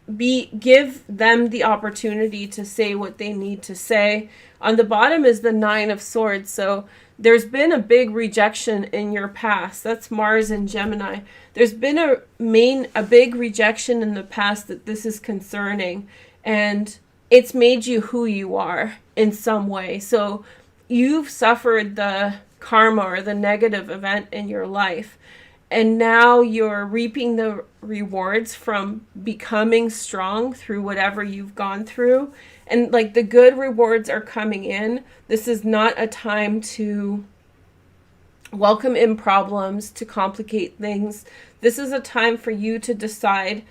them the opportunity to say what they need to say. On the bottom is the 9 of Swords. So there's been a big rejection in your past. That's Mars and Gemini. There's been a big rejection in the past that this is concerning, and it's made you who you are. in some way. So you've suffered the karma or the negative event in your life, and now you're reaping the rewards from becoming strong through whatever you've gone through. And like the good rewards are coming in. This is not a time to welcome in problems, to complicate things. This is a time for you to decide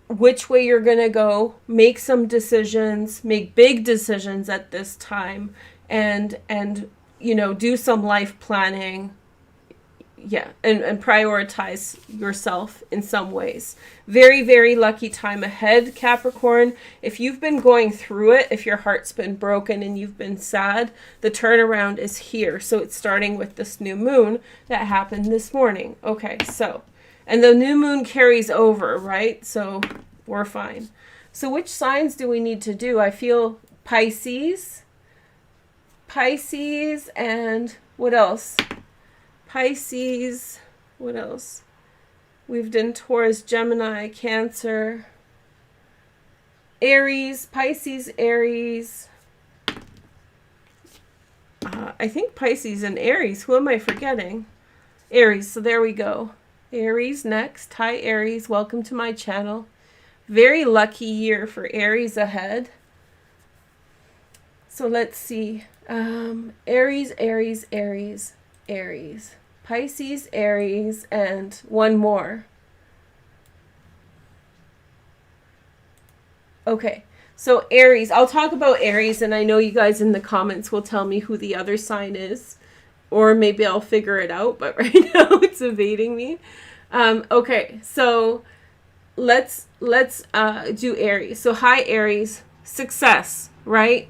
which way you're going to go, make some decisions, make big decisions at this time, and you know, do some life planning. Yeah, and prioritize yourself in some ways. Very, very lucky time ahead, Capricorn. If you've been going through it, if your heart's been broken and you've been sad, the turnaround is here. So it's starting with this new moon that happened this morning. Okay, so, and the new moon carries over, right? So we're fine. So which signs do we need to do? I feel Pisces, and what else? Pisces, what else? We've done Taurus, Gemini, Cancer, Aries, Pisces, Aries. I think Pisces and Aries. Who am I forgetting? Aries, so there we go. Aries next. Hi Aries, welcome to my channel. Very lucky year for Aries ahead. So let's see. Aries, Aries, Aries, Aries. Pisces, Aries, and one more. Okay, so Aries. I'll talk about Aries, and I know you guys in the comments will tell me who the other sign is. Or maybe I'll figure it out, but right now it's evading me. Okay, so let's do Aries. So hi Aries. Success, right?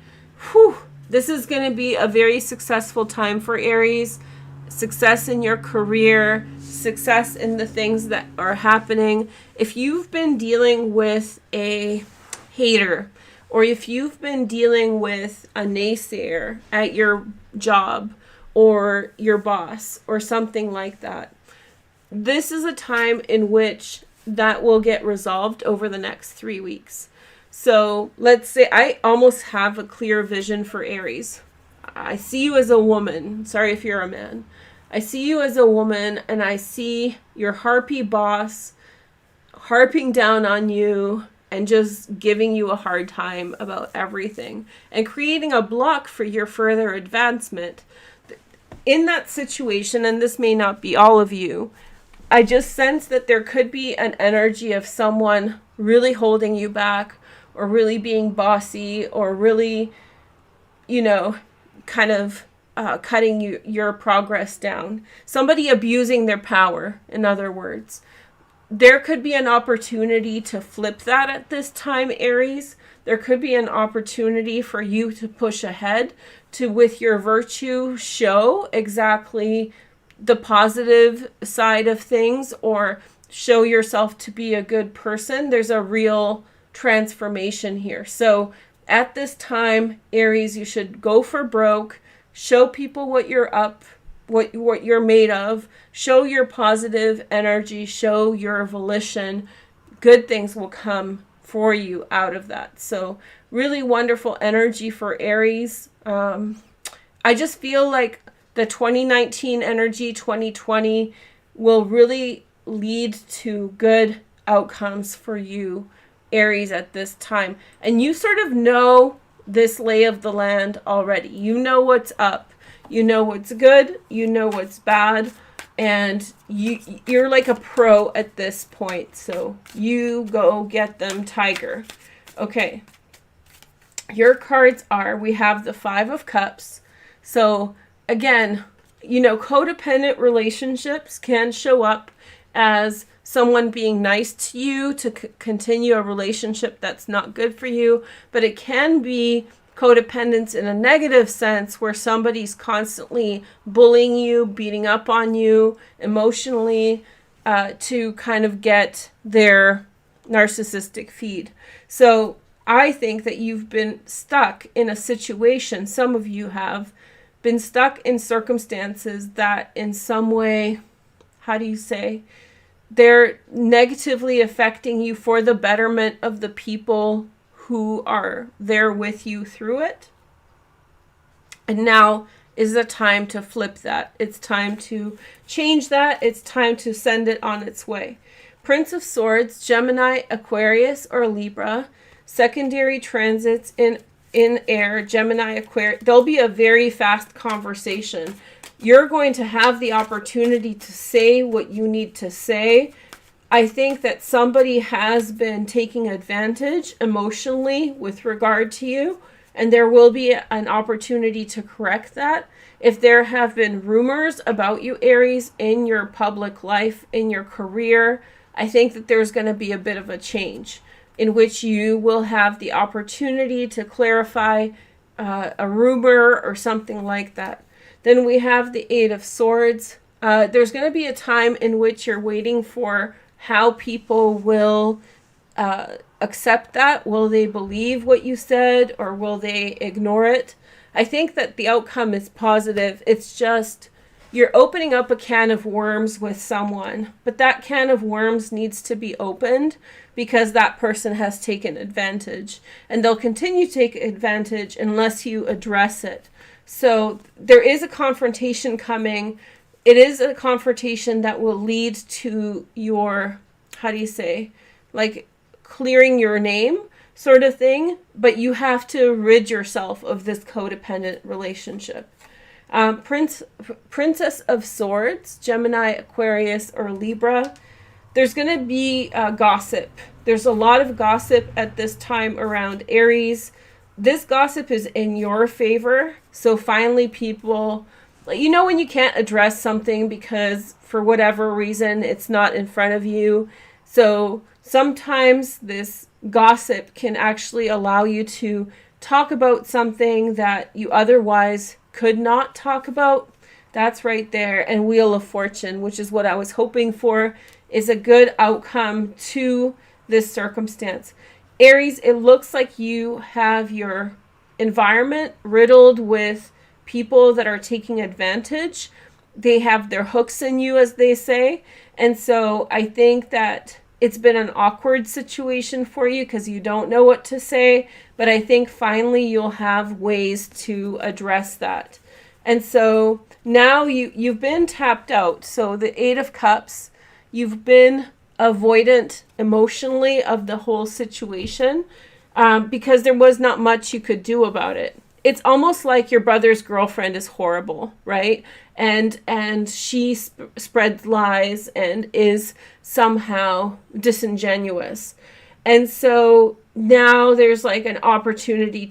Whew. This is going to be a very successful time for Aries. Success in your career, success in the things that are happening. If you've been dealing with a hater, or if you've been dealing with a naysayer at your job or your boss or something like that, this is a time in which that will get resolved over the next 3 weeks. So let's say I almost have a clear vision for Aries. I see you as a woman. Sorry if you're a man. I see you as a woman, and I see your harpy boss harping down on you and just giving you a hard time about everything and creating a block for your further advancement. In that situation, and this may not be all of you, I just sense that there could be an energy of someone really holding you back, or really being bossy, or really, you know, kind of cutting your progress down. Somebody abusing their power, in other words. There could be an opportunity to flip that at this time, Aries. There could be an opportunity for you to push ahead, to, with your virtue, show exactly the positive side of things, or show yourself to be a good person. There's a real transformation here. So at this time, Aries, you should go for broke. Show people what you're what you're made of. Show your positive energy. Show your volition. Good things will come for you out of that. So really wonderful energy for Aries. I just feel like the 2019 energy, 2020 will really lead to good outcomes for you, Aries, at this time. And you sort of know this lay of the land already. You know what's up. You know what's good. You know what's bad. And you're like a pro at this point. So you go get them, Tiger. Okay. Your cards are, we have the 5 of Cups. So again, you know, codependent relationships can show up as someone being nice to you to continue a relationship that's not good for you. But it can be codependence in a negative sense, where somebody's constantly bullying you, beating up on you emotionally, to kind of get their narcissistic feed. So I think that you've been stuck in a situation, some of you have been stuck in circumstances that in some way, how do you say, they're negatively affecting you for the betterment of the people who are there with you through it. And now is the time to flip that. It's time to change that. It's time to send it on its way. Prince of Swords, Gemini, Aquarius, or Libra. Secondary transits in air, Gemini, Aquarius. There'll be a very fast conversation. You're going to have the opportunity to say what you need to say. I think that somebody has been taking advantage emotionally with regard to you, and there will be an opportunity to correct that. If there have been rumors about you, Aries, in your public life, in your career, I think that there's going to be a bit of a change in which you will have the opportunity to clarify a rumor or something like that. Then we have the Eight of Swords. There's going to be a time in which you're waiting for how people will accept that. Will they believe what you said, or will they ignore it? I think that the outcome is positive. It's just you're opening up a can of worms with someone, but that can of worms needs to be opened because that person has taken advantage, and they'll continue to take advantage unless you address it. So there is a confrontation coming. It is a confrontation that will lead to your, like clearing your name sort of thing, but you have to rid yourself of this codependent relationship. Princess of Swords, Gemini, Aquarius, or Libra. There's going to be gossip. There's a lot of gossip at this time around Aries. This gossip is in your favor. So finally people, when you can't address something because for whatever reason it's not in front of you. So sometimes this gossip can actually allow you to talk about something that you otherwise could not talk about. That's right there. And Wheel of Fortune, which is what I was hoping for, is a good outcome to this circumstance. Aries, it looks like you have your environment riddled with people that are taking advantage. They have their hooks in you, as they say. And so I think that it's been an awkward situation for you because you don't know what to say. But I think finally you'll have ways to address that. And so now you've been tapped out. So the Eight of Cups, you've been avoidant emotionally of the whole situation because there was not much you could do about it. It's almost like your brother's girlfriend is horrible, right? And she spreads lies and is somehow disingenuous. And so now there's like an opportunity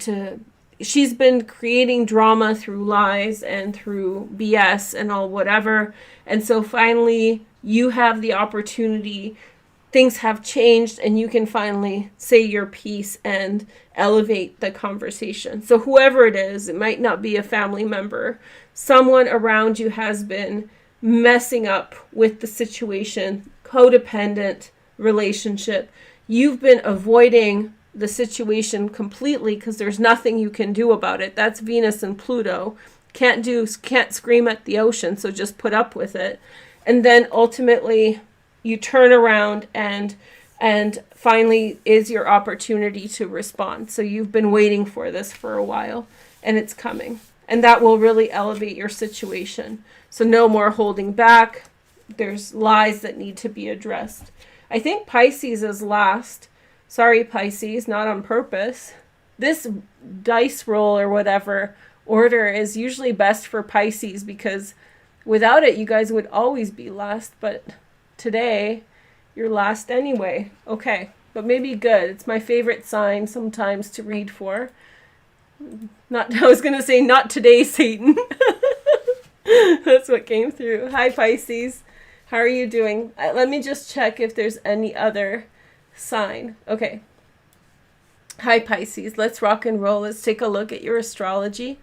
she's been creating drama through lies and through BS and all whatever. And so finally you have the opportunity, things have changed, and you can finally say your piece and elevate the conversation. So whoever it is, it might not be a family member, someone around you has been messing up with the situation, codependent relationship. You've been avoiding the situation completely because there's nothing you can do about it. That's Venus and Pluto. Can't scream at the ocean, so just put up with it. And then ultimately you turn around and finally is your opportunity to respond. So you've been waiting for this for a while, and it's coming. And that will really elevate your situation. So no more holding back. There's lies that need to be addressed. I think Pisces is last. Sorry, Pisces, not on purpose. This dice roll or whatever order is usually best for Pisces because without it, you guys would always be last. But today, you're last anyway. Okay, but maybe good. It's my favorite sign sometimes to read for. I was going to say, not today, Satan. That's what came through. Hi, Pisces. How are you doing? Let me just check if there's any other sign. Okay. Hi, Pisces. Let's rock and roll. Let's take a look at your astrology.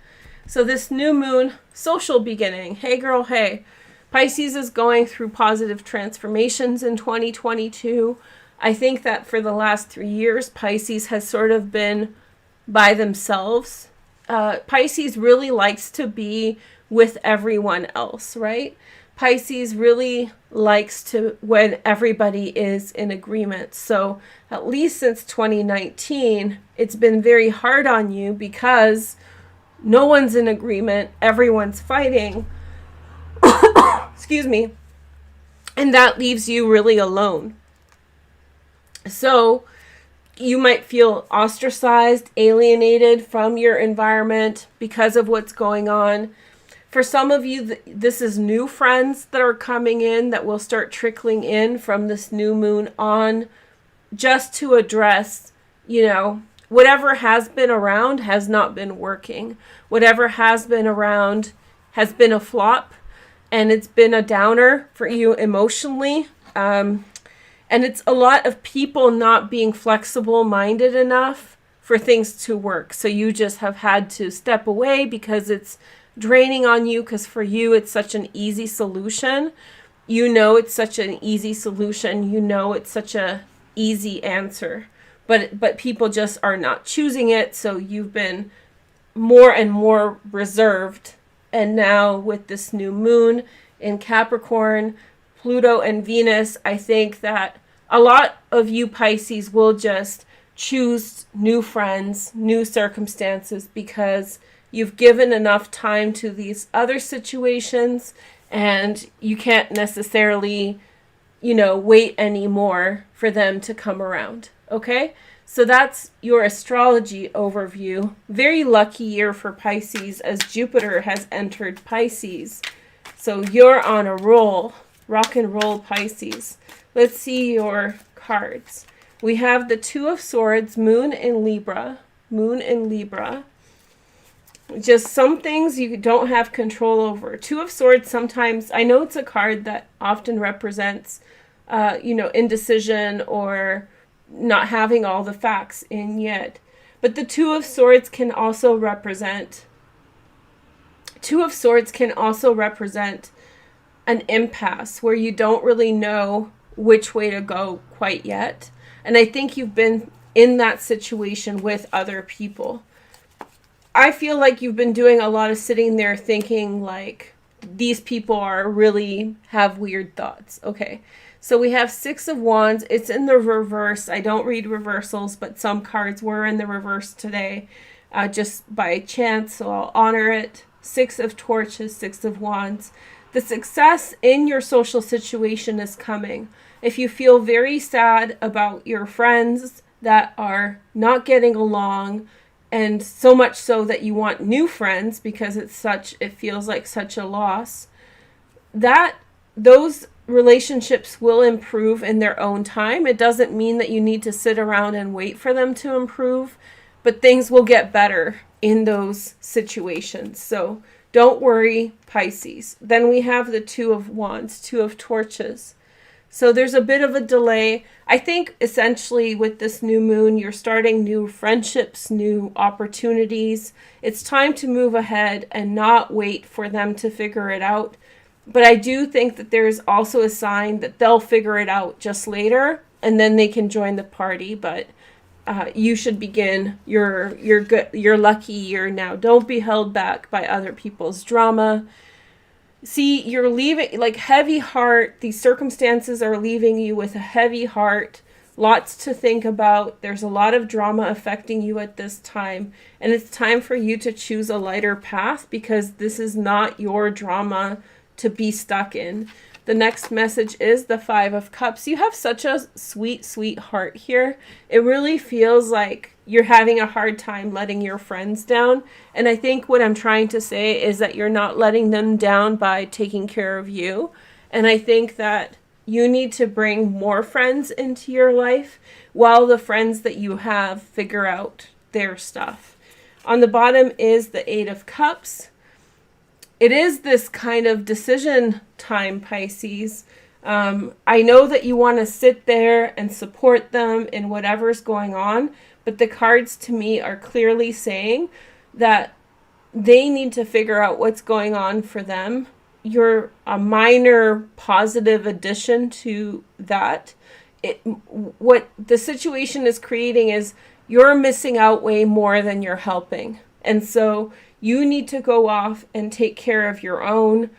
So this new moon, social beginning. Hey, girl, hey. Pisces is going through positive transformations in 2022. I think that for the last 3 years, Pisces has sort of been by themselves. Pisces really likes to be with everyone else, right? Pisces really likes to when everybody is in agreement. So at least since 2019, it's been very hard on you because No one's in agreement. Everyone's fighting. Excuse me. And that leaves you really alone. So you might feel ostracized, alienated from your environment because of what's going on. For some of you, this is new friends that are coming in that will start trickling in from this new moon on, just to address, whatever has been around has not been working. Whatever has been around has been a flop, and it's been a downer for you emotionally. And it's a lot of people not being flexible-minded enough for things to work. So you just have had to step away because it's draining on you, because for you it's such an easy solution. It's such an easy solution. It's such a easy answer. But people just are not choosing it, so you've been more and more reserved. And now with this new moon in Capricorn, Pluto and Venus, I think that a lot of you Pisces will just choose new friends, new circumstances, because you've given enough time to these other situations, and you can't necessarily, wait anymore for them to come around. Okay? So that's your astrology overview. Very lucky year for Pisces, as Jupiter has entered Pisces. So you're on a roll. Rock and roll, Pisces. Let's see your cards. We have the Two of Swords, Moon in Libra. Moon in Libra. Just some things you don't have control over. Two of Swords sometimes, I know it's a card that often represents, indecision or not having all the facts in yet. But the Two of Swords can also represent an impasse where you don't really know which way to go quite yet. And I think you've been in that situation with other people. I feel like you've been doing a lot of sitting there thinking like, these people have weird thoughts. Okay. So we have Six of Wands. It's in the reverse. I don't read reversals, but some cards were in the reverse today, just by chance. So I'll honor it. Six of Torches, Six of Wands. The success in your social situation is coming. If you feel very sad about your friends that are not getting along, and so much so that you want new friends because it feels like such a loss, those relationships will improve in their own time. It doesn't mean that you need to sit around and wait for them to improve, but things will get better in those situations. So don't worry, Pisces. Then we have the Two of Wands, Two of Torches. So there's a bit of a delay. I think essentially with this new moon, you're starting new friendships, new opportunities. It's time to move ahead and not wait for them to figure it out. But I do think that there's also a sign that they'll figure it out just later, and then they can join the party. But you should begin your lucky year now. Don't be held back by other people's drama. See, you're leaving like heavy heart. These circumstances are leaving you with a heavy heart. Lots to think about. There's a lot of drama affecting you at this time. And it's time for you to choose a lighter path, because this is not your drama to be stuck in. The next message is the Five of Cups. You have such a sweet, sweet heart here. It really feels like you're having a hard time letting your friends down. And I think what I'm trying to say is that you're not letting them down by taking care of you. And I think that you need to bring more friends into your life while the friends that you have figure out their stuff. On the bottom is the Eight of Cups. It is this kind of decision time, Pisces. I know that you want to sit there and support them in whatever's going on, but the cards to me are clearly saying that they need to figure out what's going on for them. You're a minor positive addition to that. What the situation is creating is you're missing out way more than you're helping. And so you need to go off and take care of your own,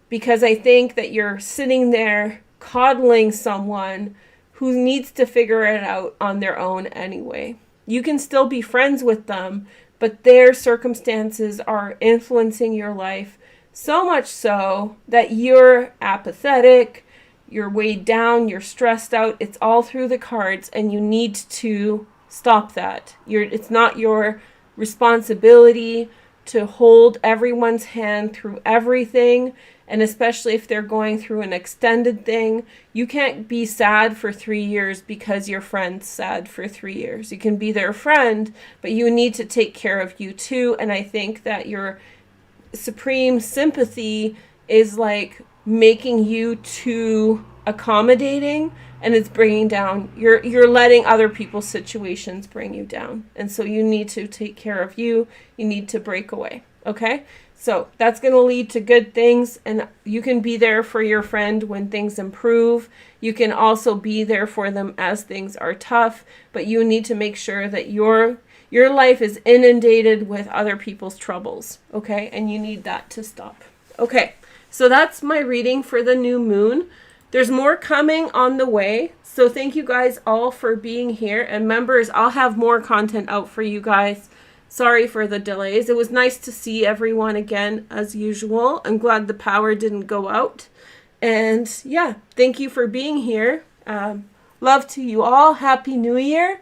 because I think that you're sitting there coddling someone who needs to figure it out on their own anyway. You can still be friends with them, but their circumstances are influencing your life so much so that you're apathetic, you're weighed down, you're stressed out. It's all through the cards, and you need to stop that. It's not your responsibility to hold everyone's hand through everything, and especially if they're going through an extended thing. You can't be sad for 3 years because your friend's sad for 3 years. You can be their friend, but you need to take care of you too. And I think that your supreme sympathy is like making you too accommodating, and it's bringing down, you're letting other people's situations bring you down. And so you need to take care of you. You need to break away. Okay? So that's going to lead to good things, and you can be there for your friend when things improve. You can also be there for them as things are tough, but you need to make sure that your life is inundated with other people's troubles, okay? And you need that to stop. Okay, so that's my reading for the new moon. There's more coming on the way, so thank you guys all for being here. And members, I'll have more content out for you guys. Sorry for the delays. It was nice to see everyone again, as usual. I'm glad the power didn't go out. And yeah, thank you for being here. Love to you all. Happy New Year.